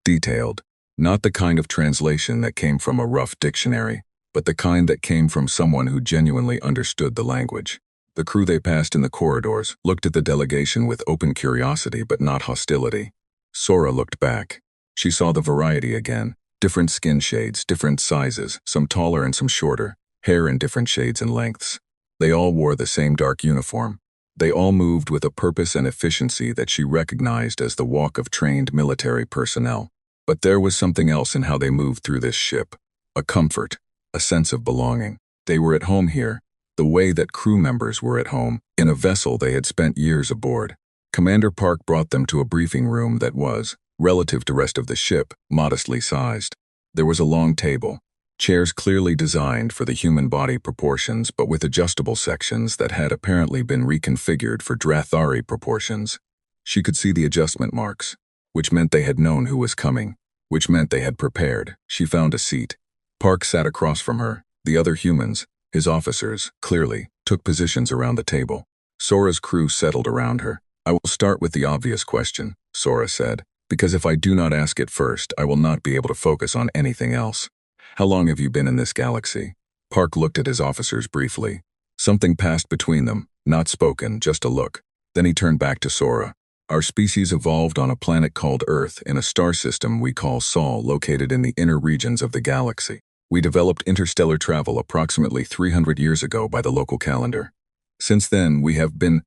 [SPEAKER 1] detailed, not the kind of translation that came from a rough dictionary, but the kind that came from someone who genuinely understood the language. The crew they passed in the corridors looked at the delegation with open curiosity but not hostility. Sora looked back. She saw the variety again, different skin shades, different sizes, some taller and some shorter, hair in different shades and lengths. They all wore the same dark uniform. They all moved with a purpose and efficiency that she recognized as the walk of trained military personnel. But there was something else in how they moved through this ship. A comfort, a sense of belonging. They were at home here, the way that crew members were at home, in a vessel they had spent years aboard. Commander Park brought them to a briefing room that was, relative to rest of the ship, modestly sized. There was a long table, chairs clearly designed for the human body proportions but with adjustable sections that had apparently been reconfigured for Drathari proportions. She could see the adjustment marks, which meant they had known who was coming, which meant they had prepared. She found a seat. Park sat across from her. The other humans, his officers, clearly, took positions around the table. Sora's crew settled around her. "I will start with the obvious question," Sora said, "because if I do not ask it first, I will not be able to focus on anything else. How long have you been in this galaxy?" Park looked at his officers briefly. Something passed between them, not spoken, just a look. Then he turned back to Sora. "Our species evolved on a planet called Earth in a star system we call Sol, located in the inner regions of the galaxy. We developed interstellar travel approximately 300 years ago by the local calendar. Since then, we have been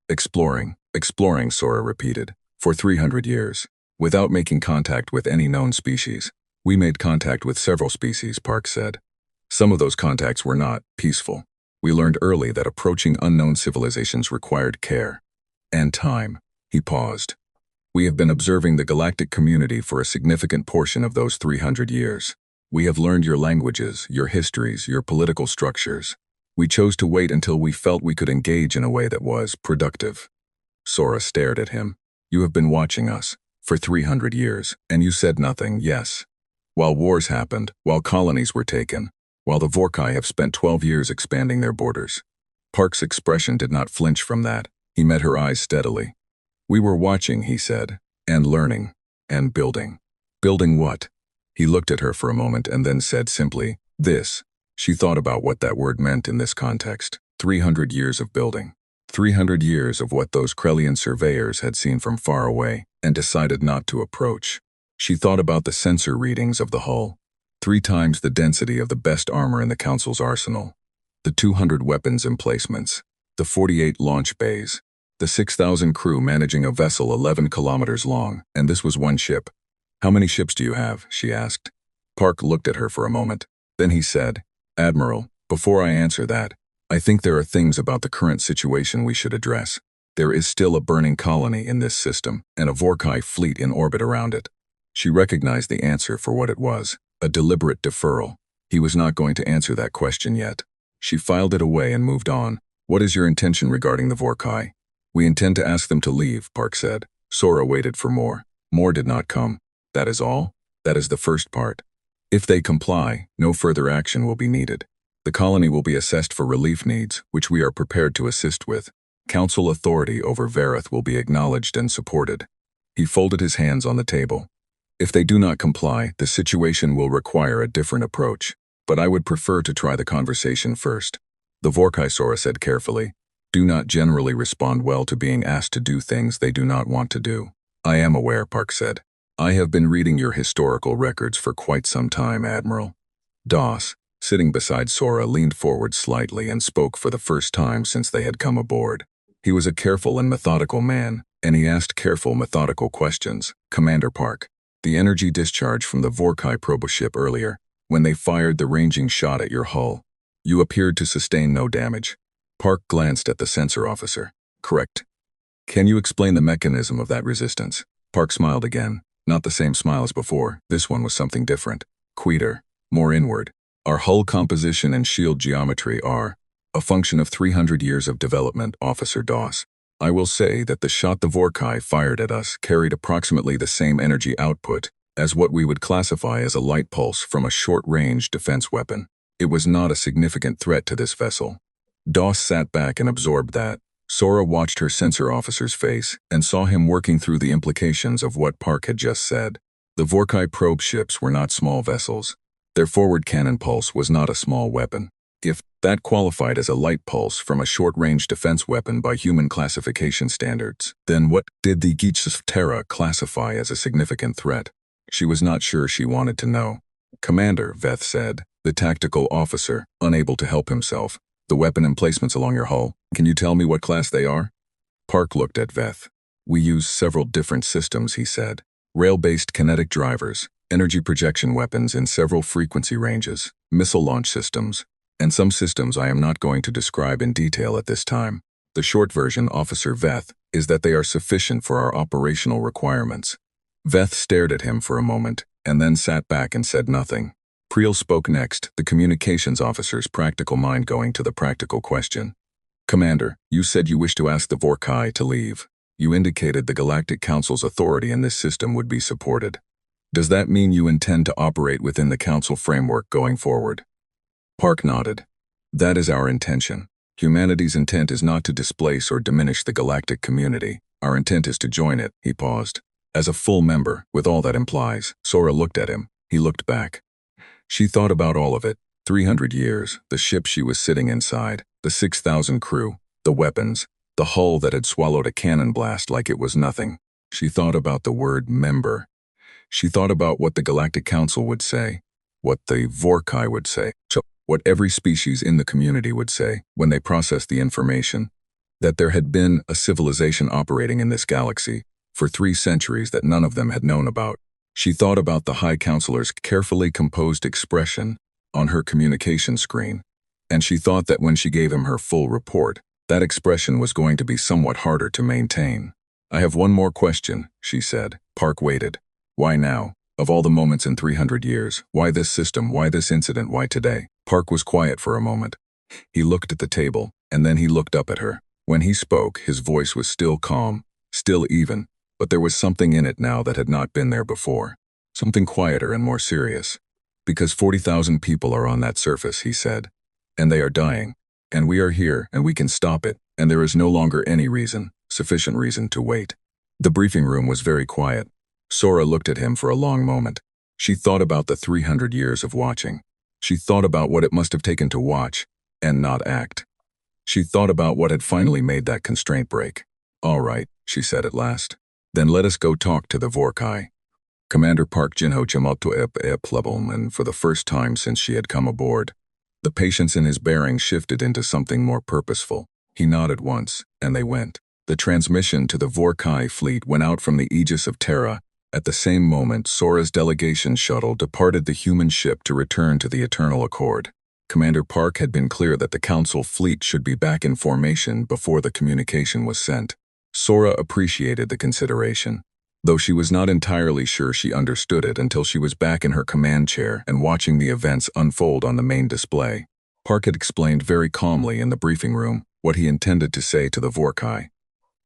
[SPEAKER 1] exploring, Sora repeated, for 300 years, without making contact with any known species. We made contact with several species," Park said. "Some of those contacts were not peaceful. We learned early that approaching unknown civilizations required care. And time." He paused. "We have been observing the galactic community for a significant portion of those 300 years. We have learned your languages, your histories, your political structures. We chose to wait until we felt we could engage in a way that was productive." Sora stared at him. "You have been watching us for 300 years, and you said nothing, yes. While wars happened, while colonies were taken, while the Vorkai have spent 12 years expanding their borders." Park's expression did not flinch from that. He met her eyes steadily. "We were watching," he said, "and learning, and building." "Building what?" He looked at her for a moment and then said simply, "This." She thought about what that word meant in this context. 300 years of building. 300 years of what those Krellian surveyors had seen from far away and decided not to approach. She thought about the sensor readings of the hull. 3 times the density of the best armor in the Council's arsenal. The 200 weapons emplacements. The 48 launch bays. The 6,000 crew managing a vessel 11 kilometers long, and this was one ship. "How many ships do you have?" she asked. Park looked at her for a moment. Then he said, "Admiral, before I answer that, I think there are things about the current situation we should address. There is still a burning colony in this system, and a Vorkai fleet in orbit around it." She recognized the answer for what it was, a deliberate deferral. He was not going to answer that question yet. She filed it away and moved on. "What is your intention regarding the Vorkai?" "We intend to ask them to leave," Park said. Sora waited for more. More did not come. "That is all?" "That is the first part. If they comply, no further action will be needed. The colony will be assessed for relief needs, which we are prepared to assist with. Council authority over Vareth will be acknowledged and supported." He folded his hands on the table. "If they do not comply, the situation will require a different approach, but I would prefer to try the conversation first." The Vorkai, Sora said carefully, "do not generally respond well to being asked to do things they do not want to do." "I am aware," Park said. "I have been reading your historical records for quite some time, Admiral." Doss, sitting beside Sora, leaned forward slightly and spoke for the first time since they had come aboard. He was a careful and methodical man, and he asked careful, methodical questions. "Commander Park, the energy discharge from the Vorkai probe ship earlier, when they fired the ranging shot at your hull, you appeared to sustain no damage." Park glanced at the sensor officer. "Correct. Can you explain the mechanism of that resistance?" Park smiled again. Not the same smile as before. This one was something different. Quieter, more inward. "Our hull composition and shield geometry are a function of 300 years of development, Officer Doss. I will say that the shot the Vorkai fired at us carried approximately the same energy output as what we would classify as a light pulse from a short-range defense weapon. It was not a significant threat to this vessel." Doss sat back and absorbed that. Sora watched her sensor officer's face and saw him working through the implications of what Park had just said. The Vorkai probe ships were not small vessels. Their forward cannon pulse was not a small weapon. If that qualified as a light pulse from a short-range defense weapon by human classification standards, then what did the Geechs Terra classify as a significant threat? She was not sure she wanted to know. "Commander," Veth said, the tactical officer, unable to help himself. "The weapon emplacements along your hull, can you tell me what class they are?" Park looked at Veth. "We use several different systems," he said. "Rail-based kinetic drivers, energy projection weapons in several frequency ranges, missile launch systems, and some systems I am not going to describe in detail at this time." The short version, Officer Veth, is that they are sufficient for our operational requirements. Veth stared at him for a moment, and then sat back and said nothing. Priel spoke next, the communications officer's practical mind going to the practical question. Commander, you said you wish to ask the Vorkai to leave. You indicated the Galactic Council's authority in this system would be supported. Does that mean you intend to operate within the Council framework going forward? Park nodded. That is our intention. Humanity's intent is not to displace or diminish the galactic community. Our intent is to join it, he paused. As a full member, with all that implies. Sora looked at him. He looked back. She thought about all of it. 300 years, the ship she was sitting inside, the 6,000 crew, the weapons, the hull that had swallowed a cannon blast like it was nothing. She thought about the word member. She thought about what the Galactic Council would say, what the Vorkai would say, what every species in the community would say when they processed the information, that there had been a civilization operating in this galaxy for 3 centuries that none of them had known about. She thought about the High Counselor's carefully composed expression on her communication screen, and she thought that when she gave him her full report, that expression was going to be somewhat harder to maintain. I have one more question, she said. Park waited. Why now? Of all the moments in 300 years, why this system, why this incident, why today? Park was quiet for a moment. He looked at the table, and then he looked up at her. When he spoke, his voice was still calm, still even, but there was something in it now that had not been there before. Something quieter and more serious. Because 40,000 people are on that surface, he said. And they are dying. And we are here, and we can stop it, and there is no longer any reason, sufficient reason to wait. The briefing room was very quiet. Sora looked at him for a long moment. She thought about the 300 years of watching. She thought about what it must have taken to watch, and not act. She thought about what had finally made that constraint break. All right, she said at last. Then let us go talk to the Vorkai. Commander Park Jinho Chimoto Plebum, and for the first time since she had come aboard, the patience in his bearing shifted into something more purposeful. He nodded once, and they went. The transmission to the Vorkai fleet went out from the Aegis of Terra. At the same moment, Sora's delegation shuttle departed the human ship to return to the Eternal Accord. Commander Park had been clear that the Council fleet should be back in formation before the communication was sent. Sora appreciated the consideration, though she was not entirely sure she understood it until she was back in her command chair and watching the events unfold on the main display. Park had explained very calmly in the briefing room what he intended to say to the Vorkai.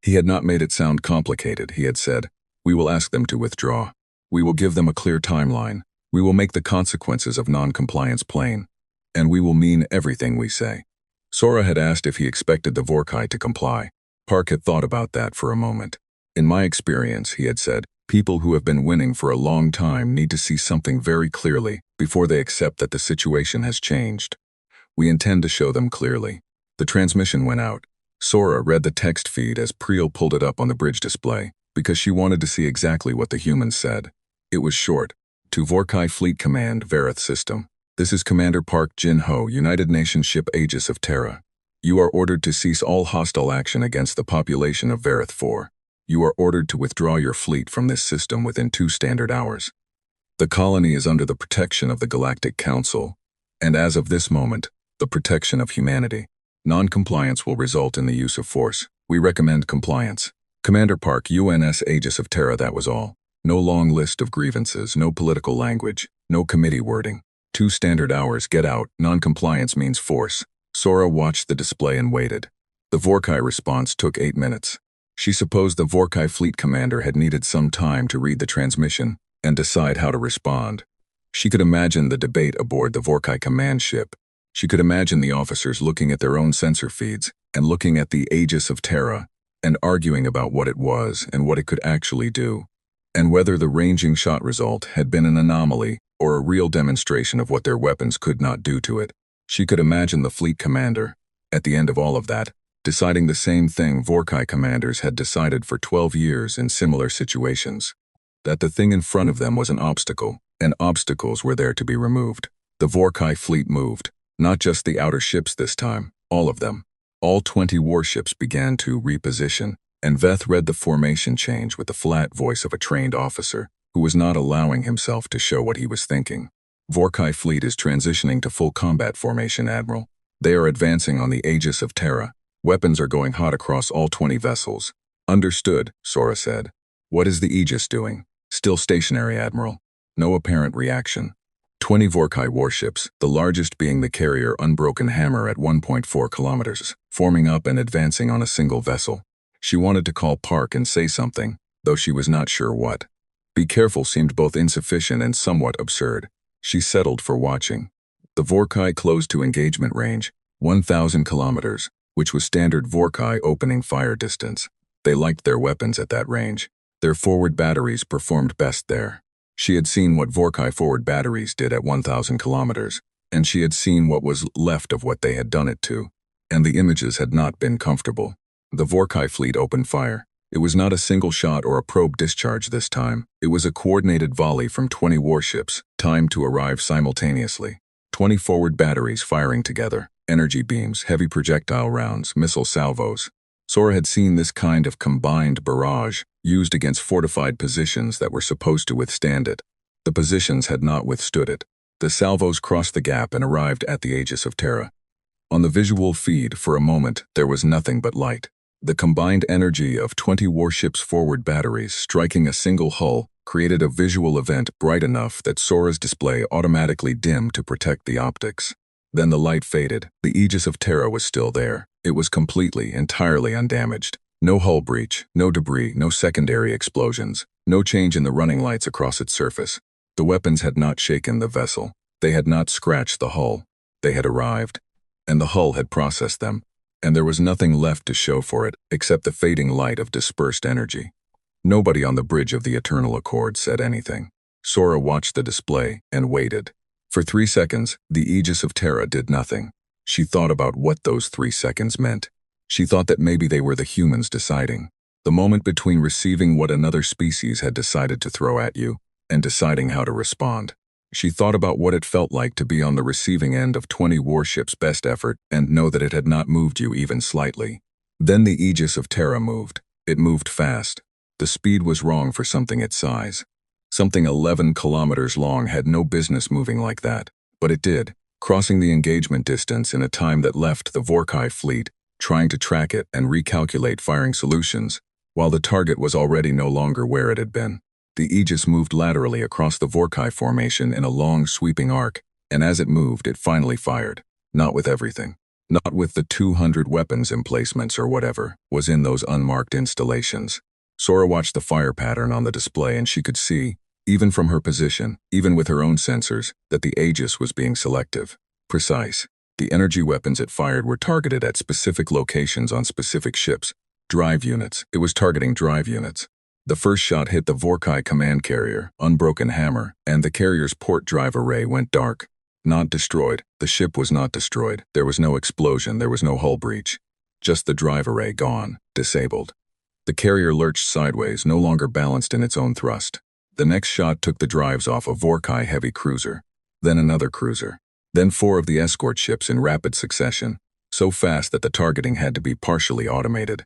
[SPEAKER 1] He had not made it sound complicated. He had said, "We will ask them to withdraw. We will give them a clear timeline. We will make the consequences of non-compliance plain. And we will mean everything we say." Sora had asked if he expected the Vorkai to comply. Park had thought about that for a moment. In my experience, he had said, people who have been winning for a long time need to see something very clearly before they accept that the situation has changed. We intend to show them clearly. The transmission went out. Sora read the text feed as Priel pulled it up on the bridge display, because she wanted to see exactly what the humans said. It was short. To Vorkai Fleet Command, Vareth System. This is Commander Park Jinho, United Nations Ship Aegis of Terra. You are ordered to cease all hostile action against the population of Vareth 4. You are ordered to withdraw your fleet from this system within 2 standard hours. The colony is under the protection of the Galactic Council, and as of this moment, the protection of humanity. Non-compliance will result in the use of force. We recommend compliance. Commander Park, UNS Aegis of Terra, that was all. No long list of grievances, no political language, no committee wording. 2 standard hours, get out. Non-compliance means force. Sora watched the display and waited. The Vorkai response took 8 minutes. She supposed the Vorkai fleet commander had needed some time to read the transmission and decide how to respond. She could imagine the debate aboard the Vorkai command ship. She could imagine the officers looking at their own sensor feeds and looking at the Aegis of Terra and arguing about what it was and what it could actually do, and whether the ranging shot result had been an anomaly or a real demonstration of what their weapons could not do to it. She could imagine the fleet commander, at the end of all of that, deciding the same thing Vorkai commanders had decided for 12 years in similar situations. That the thing in front of them was an obstacle, and obstacles were there to be removed. The Vorkai fleet moved, not just the outer ships this time, all of them. All 20 warships began to reposition, and Veth read the formation change with the flat voice of a trained officer who was not allowing himself to show what he was thinking. Vorkai fleet is transitioning to full combat formation, Admiral. They are advancing on the Aegis of Terra. Weapons are going hot across all 20 vessels. Understood, Sora said. What is the Aegis doing? Still stationary, Admiral. No apparent reaction. 20 Vorkai warships, the largest being the carrier Unbroken Hammer at 1.4 kilometers, forming up and advancing on a single vessel. She wanted to call Park and say something, though she was not sure what. Be careful seemed both insufficient and somewhat absurd. She settled for watching. The Vorkai closed to engagement range, 1,000 kilometers, which was standard Vorkai opening fire distance. They liked their weapons at that range. Their forward batteries performed best there. She had seen what Vorkai forward batteries did at 1,000 kilometers, and she had seen what was left of what they had done it to, and the images had not been comfortable. The Vorkai fleet opened fire. It was not a single shot or a probe discharge this time. It was a coordinated volley from 20 warships, timed to arrive simultaneously. 20 forward batteries firing together, energy beams, heavy projectile rounds, missile salvos. Sora had seen this kind of combined barrage used against fortified positions that were supposed to withstand it. The positions had not withstood it. The salvos crossed the gap and arrived at the Aegis of Terra. On the visual feed, for a moment, there was nothing but light. The combined energy of 20 warships' forward batteries striking a single hull created a visual event bright enough that Sora's display automatically dimmed to protect the optics. Then the light faded. The Aegis of Terra was still there. It was completely, entirely undamaged. No hull breach, no debris, no secondary explosions, no change in the running lights across its surface. The weapons had not shaken the vessel. They had not scratched the hull. They had arrived, and the hull had processed them, and there was nothing left to show for it except the fading light of dispersed energy. Nobody on the bridge of the Eternal Accord said anything. Sora watched the display and waited. For 3 seconds, the Aegis of Terra did nothing. She thought about what those 3 seconds meant. She thought that maybe they were the humans deciding. The moment between receiving what another species had decided to throw at you and deciding how to respond. She thought about what it felt like to be on the receiving end of 20 warships' best effort and know that it had not moved you even slightly. Then the Aegis of Terra moved. It moved fast. The speed was wrong for something its size. Something 11 kilometers long had no business moving like that, but it did, crossing the engagement distance in a time that left the Vorkai fleet trying to track it and recalculate firing solutions, while the target was already no longer where it had been. The Aegis moved laterally across the Vorkai formation in a long sweeping arc, and as it moved, it finally fired. Not with everything. Not with the 200 weapons emplacements or whatever was in those unmarked installations. Sora watched the fire pattern on the display and she could see, even from her position, even with her own sensors, that the Aegis was being selective, precise. The energy weapons it fired were targeted at specific locations on specific ships. Drive units. It was targeting drive units. The first shot hit the Vorkai command carrier, Unbroken Hammer, and the carrier's port drive array went dark. Not destroyed. The ship was not destroyed. There was no explosion. There was no hull breach. Just the drive array gone, disabled. The carrier lurched sideways, no longer balanced in its own thrust. The next shot took the drives off a Vorkai heavy cruiser. Then another cruiser. Then 4 of the escort ships in rapid succession, so fast that the targeting had to be partially automated.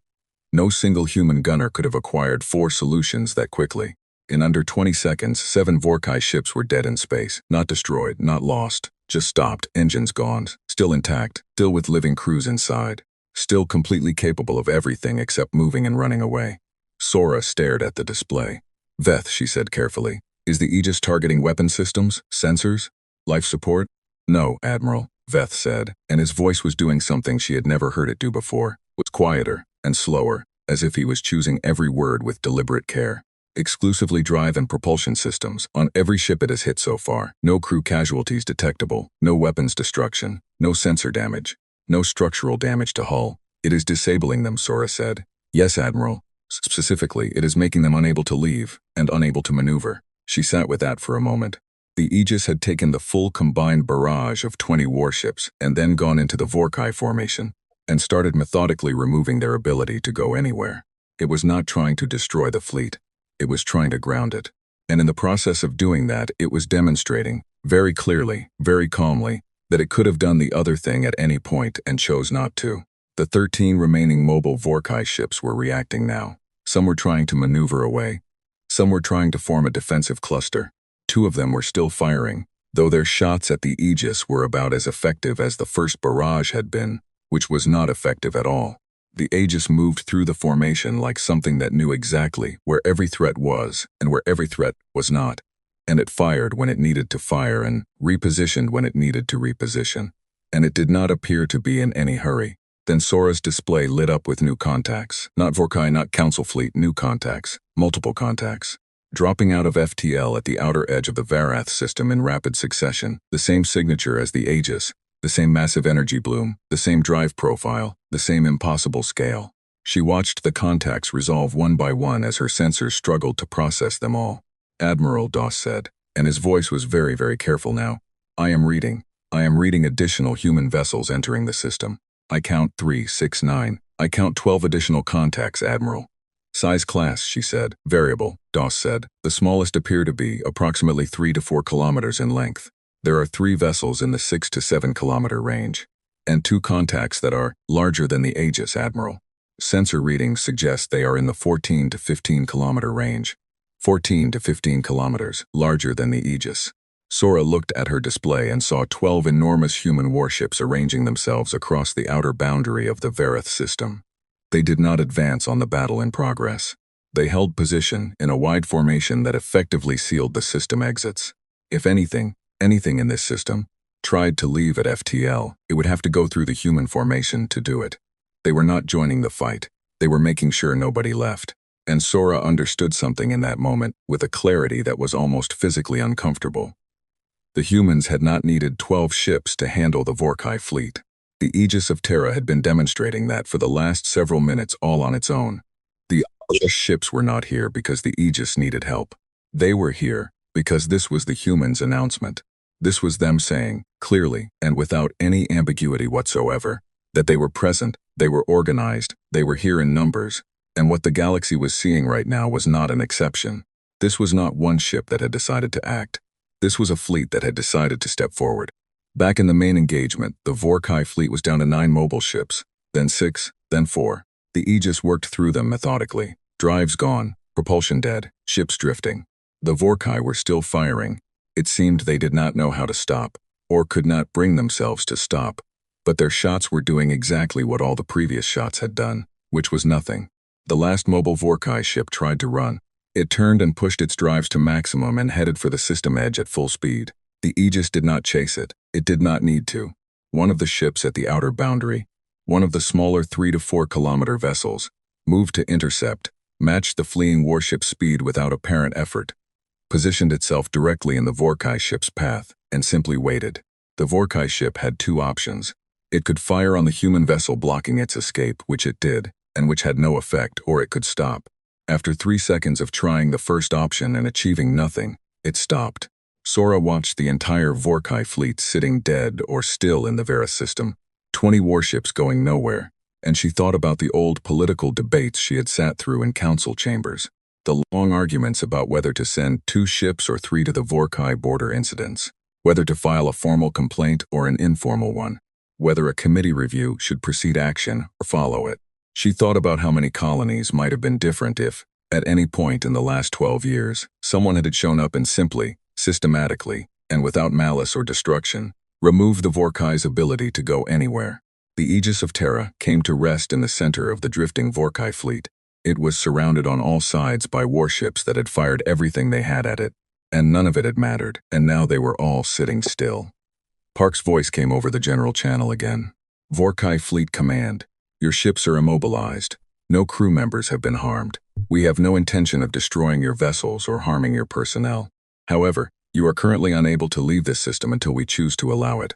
[SPEAKER 1] No single human gunner could have acquired 4 solutions that quickly. In under 20 seconds, 7 Vorkai ships were dead in space, not destroyed, not lost, just stopped, engines gone, still intact, still with living crews inside, still completely capable of everything except moving and running away. Sora stared at the display. Veth, she said carefully, is the Aegis targeting weapon systems, sensors, life support? No, Admiral, Veth said, and his voice was doing something she had never heard it do before. It was quieter and slower, as if he was choosing every word with deliberate care. Exclusively drive and propulsion systems on every ship it has hit so far. No crew casualties detectable, no weapons destruction, no sensor damage, no structural damage to hull. It is disabling them, Sora said. Yes, Admiral. Specifically, it is making them unable to leave and unable to maneuver. She sat with that for a moment. The Aegis had taken the full combined barrage of 20 warships and then gone into the Vorkai formation and started methodically removing their ability to go anywhere. It was not trying to destroy the fleet. It was trying to ground it. And in the process of doing that, it was demonstrating, very clearly, very calmly, that it could have done the other thing at any point and chose not to. The 13 remaining mobile Vorkai ships were reacting now. Some were trying to maneuver away. Some were trying to form a defensive cluster. 2 of them were still firing, though their shots at the Aegis were about as effective as the first barrage had been, which was not effective at all. The Aegis moved through the formation like something that knew exactly where every threat was and where every threat was not, and it fired when it needed to fire and repositioned when it needed to reposition, and it did not appear to be in any hurry. Then Sora's display lit up with new contacts. Not Vorkai, not Council Fleet, new contacts. Multiple contacts. Dropping out of FTL at the outer edge of the Varath system in rapid succession, the same signature as the Aegis, the same massive energy bloom, the same drive profile, the same impossible scale. She watched the contacts resolve one by one as her sensors struggled to process them all. Admiral Doss said, and his voice was very, very careful now. I am reading additional human vessels entering the system. I count 3, 6, 9. I count 12 additional contacts, Admiral. Size class, she said. Variable, Doss said. The smallest appear to be approximately 3 to 4 kilometers in length. There are 3 vessels in the 6 to 7 kilometer range, and 2 contacts that are larger than the Aegis, Admiral. Sensor readings suggest they are in the 14 to 15 kilometer range. 14 to 15 kilometers, larger than the Aegis. Sora looked at her display and saw 12 enormous human warships arranging themselves across the outer boundary of the Varath system. They did not advance on the battle in progress. They held position in a wide formation that effectively sealed the system exits. If anything in this system tried to leave at FTL, it would have to go through the human formation to do it. They were not joining the fight. They were making sure nobody left. And Sora understood something in that moment with a clarity that was almost physically uncomfortable. The humans had not needed 12 ships to handle the Vorkai fleet. The Aegis of Terra had been demonstrating that for the last several minutes all on its own. The other ships were not here because the Aegis needed help. They were here because this was the humans' announcement. This was them saying, clearly and without any ambiguity whatsoever, that they were present, they were organized, they were here in numbers, and what the galaxy was seeing right now was not an exception. This was not one ship that had decided to act. This was a fleet that had decided to step forward. Back in the main engagement, the Vorkai fleet was down to 9 mobile ships, then 6, then 4. The Aegis worked through them methodically. Drives gone, propulsion dead, ships drifting. The Vorkai were still firing. It seemed they did not know how to stop, or could not bring themselves to stop. But their shots were doing exactly what all the previous shots had done, which was nothing. The last mobile Vorkai ship tried to run. It turned and pushed its drives to maximum and headed for the system edge at full speed. The Aegis did not chase it. It did not need to. One of the ships at the outer boundary, one of the smaller 3 to 4 kilometer vessels, moved to intercept, matched the fleeing warship's speed without apparent effort, positioned itself directly in the Vorkai ship's path, and simply waited. The Vorkai ship had 2 options. It could fire on the human vessel blocking its escape, which it did, and which had no effect, or it could stop. After 3 seconds of trying the first option and achieving nothing, it stopped. Sora watched the entire Vorkai fleet sitting dead or still in the Varath system, 20 warships going nowhere, and she thought about the old political debates she had sat through in council chambers, the long arguments about whether to send 2 ships or 3 to the Vorkai border incidents, whether to file a formal complaint or an informal one, whether a committee review should precede action or follow it. She thought about how many colonies might have been different if, at any point in the last 12 years, someone had shown up and simply, systematically, and without malice or destruction, removed the Vorkai's ability to go anywhere. The Aegis of Terra came to rest in the center of the drifting Vorkai fleet. It was surrounded on all sides by warships that had fired everything they had at it, and none of it had mattered, and now they were all sitting still. Park's voice came over the general channel again. Vorkai Fleet Command, your ships are immobilized. No crew members have been harmed. We have no intention of destroying your vessels or harming your personnel. However, you are currently unable to leave this system until we choose to allow it.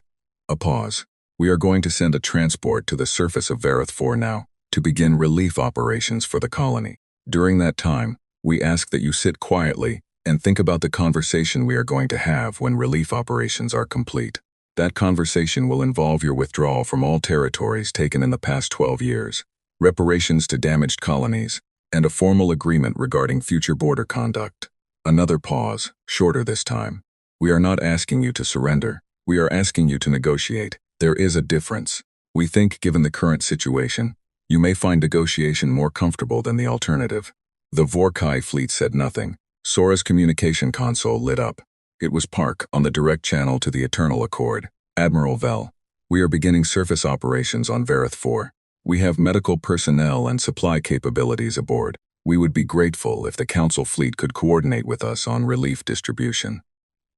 [SPEAKER 1] A pause. We are going to send a transport to the surface of Varath 4 now, to begin relief operations for the colony. During that time, we ask that you sit quietly and think about the conversation we are going to have when relief operations are complete. That conversation will involve your withdrawal from all territories taken in the past 12 years, reparations to damaged colonies, and a formal agreement regarding future border conduct. Another pause, shorter this time. We are not asking you to surrender. We are asking you to negotiate. There is a difference. We think, given the current situation, you may find negotiation more comfortable than the alternative. The Vorkai fleet said nothing. Sora's communication console lit up. It was Park on the direct channel to the Eternal Accord. Admiral Vel, we are beginning surface operations on Varath 4. We have medical personnel and supply capabilities aboard. We would be grateful if the Council fleet could coordinate with us on relief distribution."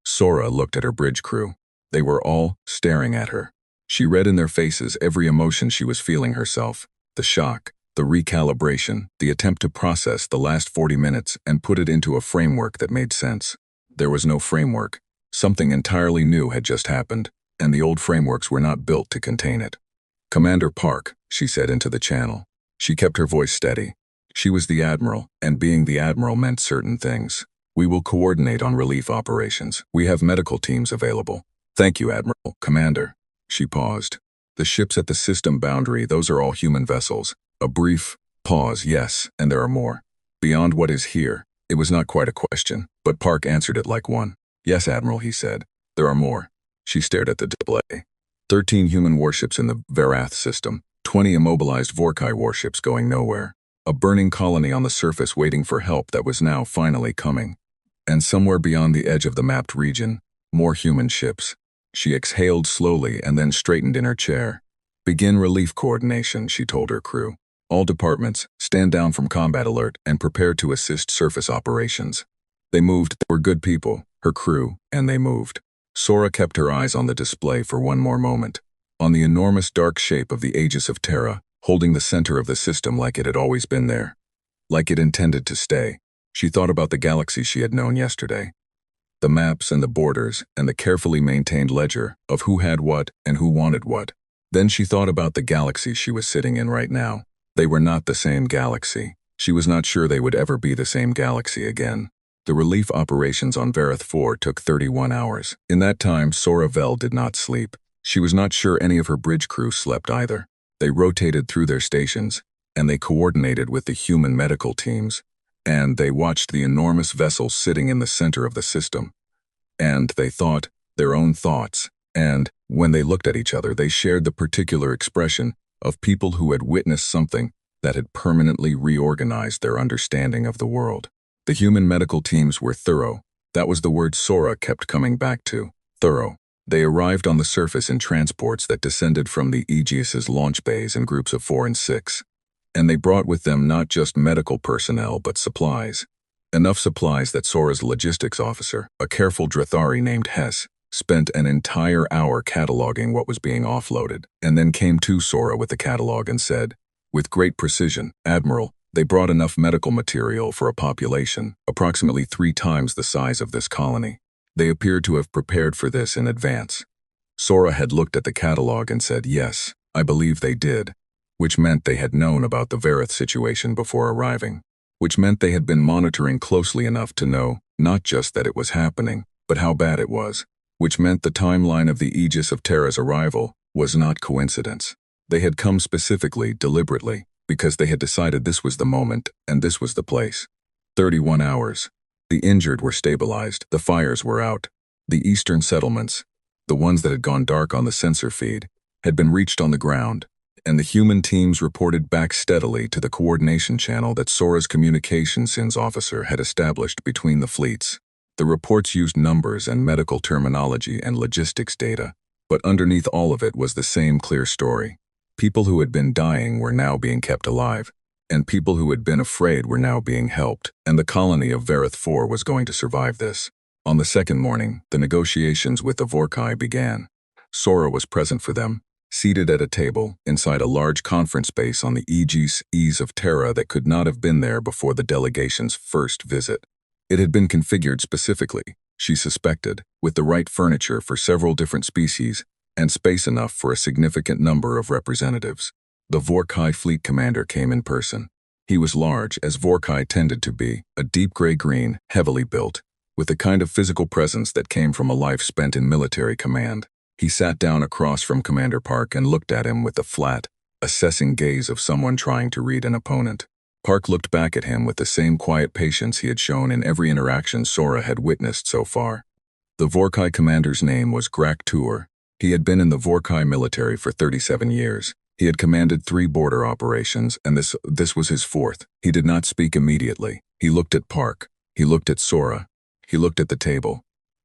[SPEAKER 1] Sora looked at her bridge crew. They were all staring at her. She read in their faces every emotion she was feeling herself: the shock, the recalibration, the attempt to process the last 40 minutes and put it into a framework that made sense. There was no framework. Something entirely new had just happened, and the old frameworks were not built to contain it. "Commander Park," she said into the channel. She kept her voice steady. She was the Admiral, and being the Admiral meant certain things. "We will coordinate on relief operations. We have medical teams available." "Thank you, Admiral." "Commander." She paused. "The ships at the system boundary, those are all human vessels." A brief pause. "Yes, and there are more. Beyond what is here." It was not quite a question, but Park answered it like one. "Yes, Admiral," he said. "There are more." She stared at the display. 13 human warships in the Verath system, 20 immobilized Vorkai warships going nowhere. A burning colony on the surface waiting for help that was now finally coming. And somewhere beyond the edge of the mapped region, more human ships. She exhaled slowly and then straightened in her chair. "Begin relief coordination," she told her crew. "All departments, stand down from combat alert and prepare to assist surface operations." They moved. They were good people, her crew, and they moved. Sora kept her eyes on the display for one more moment. On the enormous dark shape of the Aegis of Terra, holding the center of the system like it had always been there. Like it intended to stay. She thought about the galaxy she had known yesterday. The maps and the borders and the carefully maintained ledger of who had what and who wanted what. Then she thought about the galaxy she was sitting in right now. They were not the same galaxy. She was not sure they would ever be the same galaxy again. The relief operations on Verath 4 took 31 hours. In that time, Sora Vel did not sleep. She was not sure any of her bridge crew slept either. They rotated through their stations, and they coordinated with the human medical teams, and they watched the enormous vessel sitting in the center of the system. And they thought their own thoughts, and when they looked at each other, they shared the particular expression of people who had witnessed something that had permanently reorganized their understanding of the world. The human medical teams were thorough. That was the word Sora kept coming back to. Thorough. They arrived on the surface in transports that descended from the Aegis's launch bays in groups of 4 and 6. And they brought with them not just medical personnel but supplies. Enough supplies that Sora's logistics officer, a careful Drathari named Hess, spent an entire hour cataloging what was being offloaded, and then came to Sora with the catalog and said, with great precision, "Admiral, they brought enough medical material for a population approximately 3 times the size of this colony. They appeared to have prepared for this in advance." Sora had looked at the catalog and said, "Yes, I believe they did," which meant they had known about the Verath situation before arriving, which meant they had been monitoring closely enough to know not just that it was happening, but how bad it was, which meant the timeline of the Aegis of Terra's arrival was not coincidence. They had come specifically, deliberately, because they had decided this was the moment and this was the place. 31 hours. The injured were stabilized, the fires were out. The eastern settlements, the ones that had gone dark on the sensor feed, had been reached on the ground, and the human teams reported back steadily to the coordination channel that Sora's communications officer had established between the fleets. The reports used numbers and medical terminology and logistics data, but underneath all of it was the same clear story. People who had been dying were now being kept alive, and people who had been afraid were now being helped, and the colony of Verath 4 was going to survive this. On the second morning, the negotiations with the Vorkai began. Sora was present for them, seated at a table inside a large conference space on the Aegis of Terra that could not have been there before the delegation's first visit. It had been configured specifically, she suspected, with the right furniture for several different species and space enough for a significant number of representatives. The Vorkai fleet commander came in person. He was large, as Vorkai tended to be, a deep gray-green, heavily built, with the kind of physical presence that came from a life spent in military command. He sat down across from Commander Park and looked at him with the flat, assessing gaze of someone trying to read an opponent. Park looked back at him with the same quiet patience he had shown in every interaction Sora had witnessed so far. The Vorkai commander's name was Grak Tur. He had been in the Vorkai military for 37 years. He had commanded 3 border operations, and this was his 4th. He did not speak immediately. He looked at Park. He looked at Sora. He looked at the table.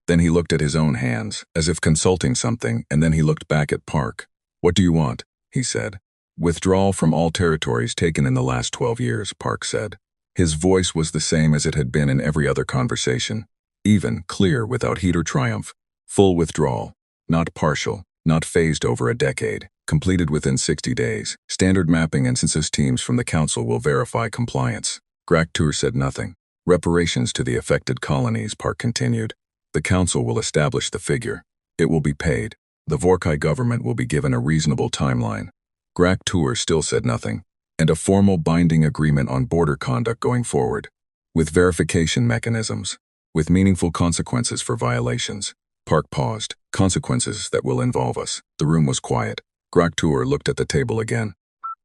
[SPEAKER 1] Then he looked at his own hands, as if consulting something, and then he looked back at Park. "What do you want?" he said. Withdrawal from all territories taken in the last 12 years, Park said. His voice was the same as it had been in every other conversation. Even, clear, without heat or triumph. Full withdrawal. Not partial, not phased over a decade. Completed within 60 days. Standard mapping and census teams from the Council will verify compliance. Galactic said nothing. Reparations to the affected colonies, Park continued. The Council will establish the figure. It will be paid. The Vorkai government will be given a reasonable timeline. Galactic still said nothing. And a formal binding agreement on border conduct going forward. With verification mechanisms. With meaningful consequences for violations. Park paused. Consequences that will involve us. The room was quiet. Galactic looked at the table again.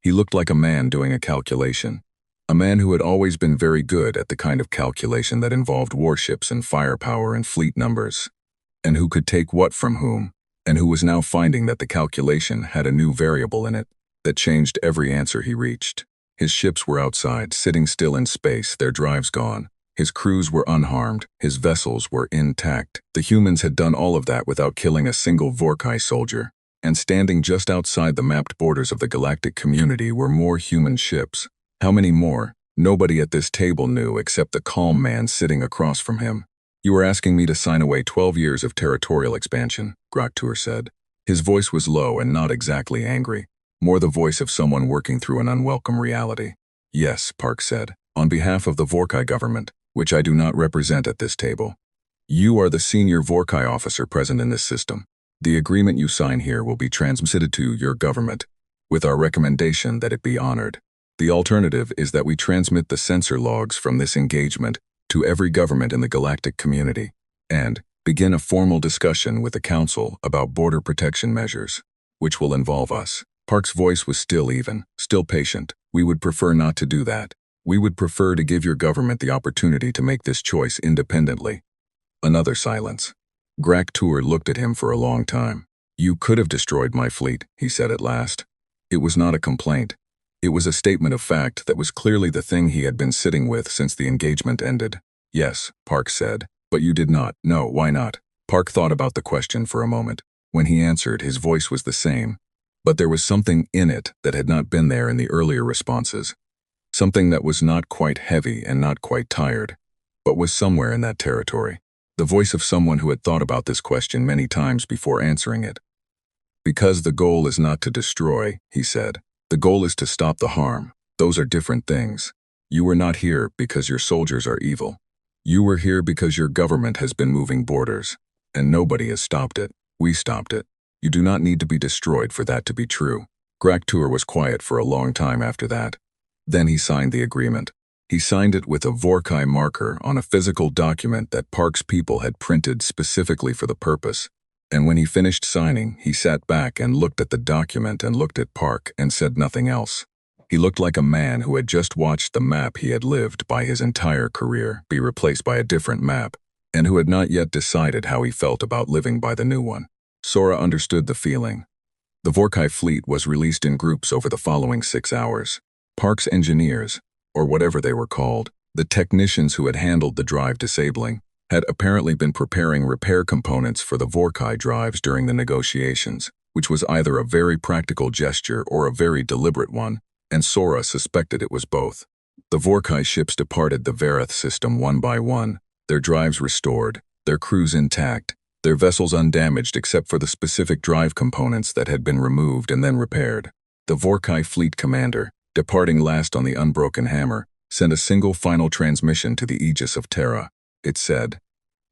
[SPEAKER 1] He looked like a man doing a calculation. A man who had always been very good at the kind of calculation that involved warships and firepower and fleet numbers. And who could take what from whom, and who was now finding that the calculation had a new variable in it that changed every answer he reached. His ships were outside, sitting still in space, their drives gone. His crews were unharmed, his vessels were intact. The humans had done all of that without killing a single Vorkai soldier. And standing just outside the mapped borders of the galactic community were more human ships. How many more? Nobody at this table knew except the calm man sitting across from him. You are asking me to sign away 12 years of territorial expansion, Galactic said. His voice was low and not exactly angry, more the voice of someone working through an unwelcome reality. Yes, Park said, on behalf of the Vorkai government, which I do not represent at this table. You are the senior Vorkai officer present in this system. The agreement you sign here will be transmitted to your government, with our recommendation that it be honored. The alternative is that we transmit the sensor logs from this engagement to every government in the galactic community, and begin a formal discussion with the Council about border protection measures, which will involve us. Park's voice was still even, still patient. We would prefer not to do that. We would prefer to give your government the opportunity to make this choice independently. Another silence. Galactic looked at him for a long time. You could have destroyed my fleet, he said at last. It was not a complaint. It was a statement of fact that was clearly the thing he had been sitting with since the engagement ended. Yes, Park said, but you did not. No, why not? Park thought about the question for a moment. When he answered, his voice was the same, but there was something in it that had not been there in the earlier responses. Something that was not quite heavy and not quite tired, but was somewhere in that territory. The voice of someone who had thought about this question many times before answering it. Because the goal is not to destroy, he said. The goal is to stop the harm. Those are different things. You were not here because your soldiers are evil. You were here because your government has been moving borders, and nobody has stopped it. We stopped it. You do not need to be destroyed for that to be true. Galactic was quiet for a long time after that. Then he signed the agreement. He signed it with a Vorkai marker on a physical document that Park's people had printed specifically for the purpose. And when he finished signing, he sat back and looked at the document and looked at Park and said nothing else. He looked like a man who had just watched the map he had lived by his entire career be replaced by a different map, and who had not yet decided how he felt about living by the new one. Sora understood the feeling. The Vorkai fleet was released in groups over the following 6 hours. Park's engineers, or whatever they were called, the technicians who had handled the drive disabling, had apparently been preparing repair components for the Vorkai drives during the negotiations, which was either a very practical gesture or a very deliberate one, and Sora suspected it was both. The Vorkai ships departed the Verith system one by one, their drives restored, their crews intact, their vessels undamaged except for the specific drive components that had been removed and then repaired. The Vorkai fleet commander, departing last on the Unbroken Hammer, sent a single final transmission to the Aegis of Terra. It said,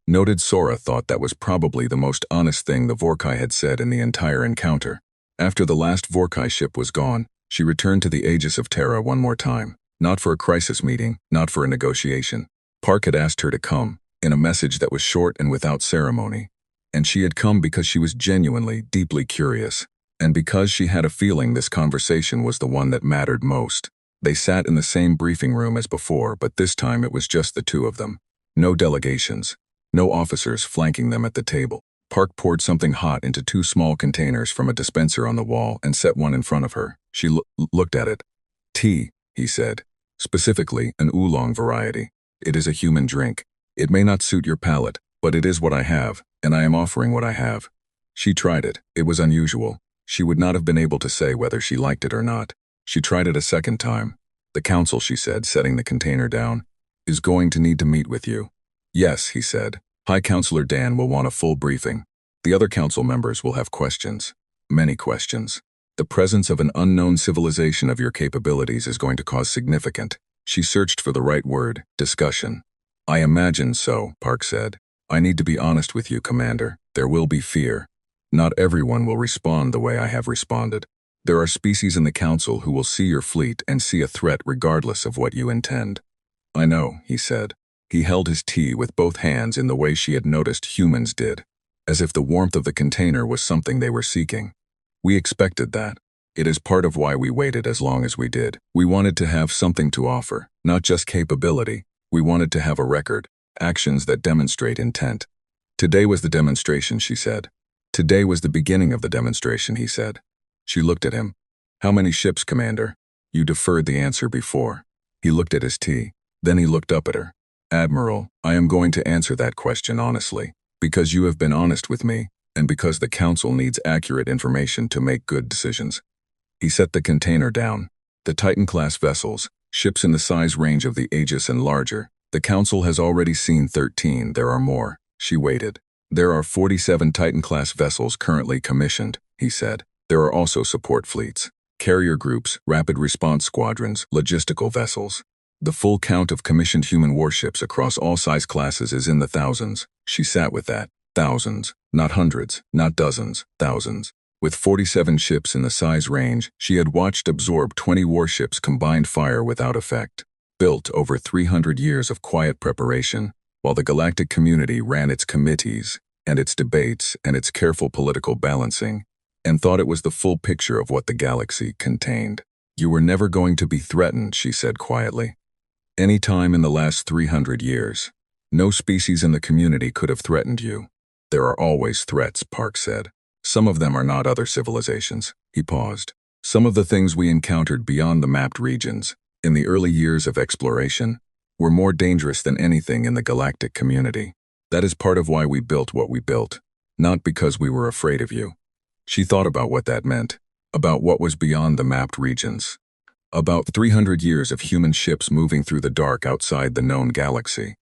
[SPEAKER 1] Noted Sora thought that was probably the most honest thing the Vorkai had said in the entire encounter. After the last Vorkai ship was gone, she returned to the Aegis of Terra one more time, not for a crisis meeting, not for a negotiation. Park had asked her to come, in a message that was short and without ceremony, and she had come because she was genuinely, deeply curious, and because she had a feeling this conversation was the one that mattered most. They sat in the same briefing room as before, but this time it was just the two of them. No delegations. No officers flanking them at the table. Park poured something hot into 2 small containers from a dispenser on the wall and set one in front of her. She looked at it. Tea, he said. Specifically, an oolong variety. It is a human drink. It may not suit your palate, but it is what I have, and I am offering what I have. She tried it. It was unusual. She would not have been able to say whether she liked it or not. She tried it a second time. "The council," she said, setting the container down, "is going to need to meet with you." "Yes," he said. "High Counselor Dan will want a full briefing. The other council members will have questions. Many questions. The presence of an unknown civilization of your capabilities is going to cause significant," she searched for the right word, "discussion." "I imagine so," Park said. "I need to be honest with you, Commander. There will be fear. Not everyone will respond the way I have responded. There are species in the Council who will see your fleet and see a threat regardless of what you intend." "I know," he said. He held his tea with both hands in the way she had noticed humans did, as if the warmth of the container was something they were seeking. "We expected that. It is part of why we waited as long as we did. We wanted to have something to offer, not just capability. We wanted to have a record, actions that demonstrate intent." "Today was the demonstration," she said. "Today was the beginning of the demonstration," he said. She looked at him. "How many ships, Commander?" "You deferred the answer before." He looked at his tea. Then he looked up at her. "Admiral, I am going to answer that question honestly, because you have been honest with me, and because the Council needs accurate information to make good decisions." He set the container down. "The Titan-class vessels, ships in the size range of the Aegis and larger. The Council has already seen 13, there are more." She waited. "There are 47 Titan-class vessels currently commissioned," he said. "There are also support fleets, carrier groups, rapid response squadrons, logistical vessels. The full count of commissioned human warships across all size classes is in the thousands." She sat with that. Thousands. Not hundreds, not dozens, thousands. With 47 ships in the size range, she had watched absorb 20 warships combined fire without effect. Built over 300 years of quiet preparation, while the galactic community ran its committees, and its debates, and its careful political balancing, and thought it was the full picture of what the galaxy contained. "You were never going to be threatened," she said quietly. "Any time in the last 300 years. No species in the community could have threatened you." "There are always threats," Park said. "Some of them are not other civilizations." He paused. "Some of the things we encountered beyond the mapped regions, in the early years of exploration, were more dangerous than anything in the galactic community. That is part of why we built what we built, not because we were afraid of you." She thought about what that meant, about what was beyond the mapped regions. About 300 years of human ships moving through the dark outside the known galaxy,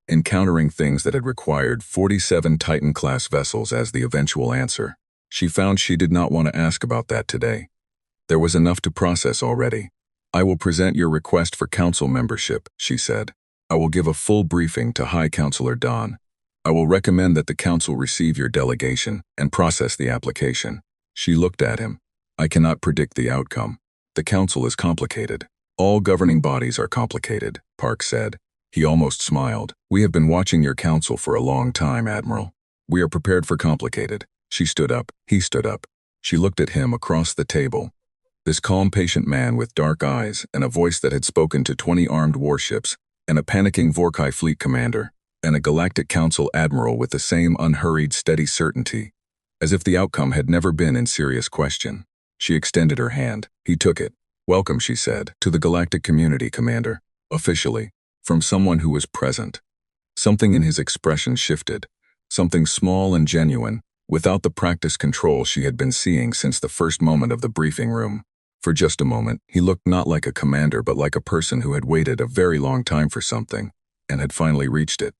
[SPEAKER 1] encountering things that had required 47 Titan-class vessels as the eventual answer. She found she did not want to ask about that today. There was enough to process already. "I will present your request for council membership," she said. "I will give a full briefing to High Counselor Dawn. I will recommend that the council receive your delegation and process the application." She looked at him. "I cannot predict the outcome. The council is complicated. All governing bodies are complicated," Park said. He almost smiled. "We have been watching your council for a long time, Admiral. We are prepared for complicated." She stood up. He stood up. She looked at him across the table. This calm, patient man with dark eyes and a voice that had spoken to 20 armed warships, and a panicking Vorkai fleet commander, and a Galactic Council admiral with the same unhurried, steady certainty, as if the outcome had never been in serious question. She extended her hand. He took it. "Welcome," she said, "to the galactic community, Commander." Officially, from someone who was present. Something in his expression shifted. Something small and genuine, without the practiced control she had been seeing since the first moment of the briefing room. For just a moment, he looked not like a commander but like a person who had waited a very long time for something, and had finally reached it.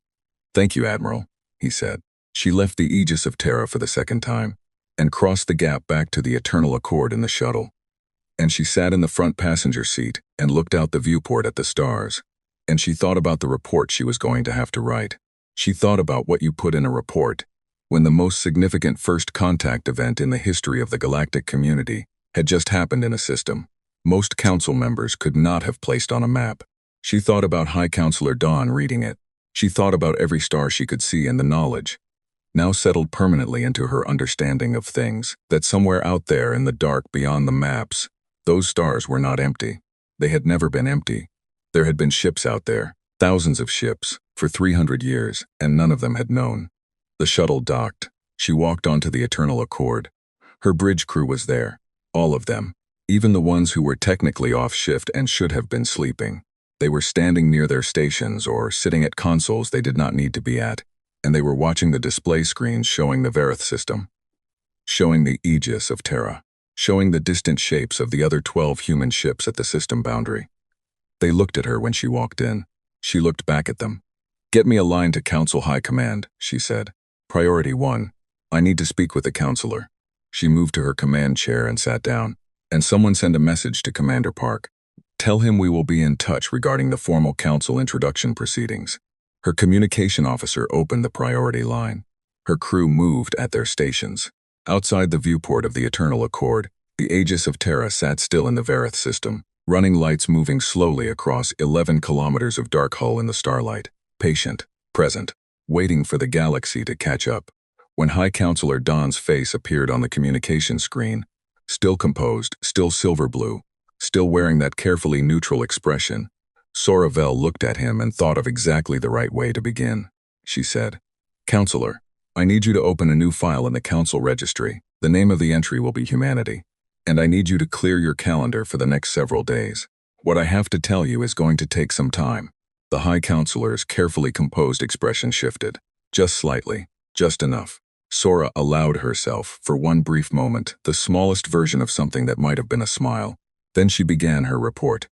[SPEAKER 1] "Thank you, Admiral," he said. She left the Aegis of Terra for the second time, and crossed the gap back to the Eternal Accord in the shuttle. And she sat in the front passenger seat and looked out the viewport at the stars. And she thought about the report she was going to have to write. She thought about what you put in a report, when the most significant first contact event in the history of the galactic community had just happened in a system most council members could not have placed on a map. She thought about High Counselor Dawn reading it. She thought about every star she could see and the knowledge, now settled permanently into her understanding of things, that somewhere out there in the dark beyond the maps, those stars were not empty. They had never been empty. There had been ships out there, thousands of ships, for 300 years, and none of them had known. The shuttle docked. She walked onto the Eternal Accord. Her bridge crew was there, all of them, even the ones who were technically off shift and should have been sleeping. They were standing near their stations or sitting at consoles they did not need to be at, and they were watching the display screens showing the Verith system, showing the Aegis of Terra. showing the distant shapes of the other 12 human ships at the system boundary. They looked at her when she walked in. She looked back at them. "Get me a line to Council High Command," she said. "Priority 1. I need to speak with the counselor." She moved to her command chair and sat down. "And someone send a message to Commander Park. Tell him we will be in touch regarding the formal council introduction proceedings." Her communication officer opened the priority line. Her crew moved at their stations. Outside the viewport of the Eternal Accord, the Aegis of Terra sat still in the Vareth system, running lights moving slowly across 11 kilometers of dark hull in the starlight, patient, present, waiting for the galaxy to catch up. When High Counselor Don's face appeared on the communication screen, still composed, still silver blue, still wearing that carefully neutral expression, Soravel looked at him and thought of exactly the right way to begin. She said, "Counselor, I need you to open a new file in the Council Registry. The name of the entry will be Humanity. And I need you to clear your calendar for the next several days. What I have to tell you is going to take some time." The High Counselor's carefully composed expression shifted. Just slightly. Just enough. Sora allowed herself, for one brief moment, the smallest version of something that might have been a smile. Then she began her report.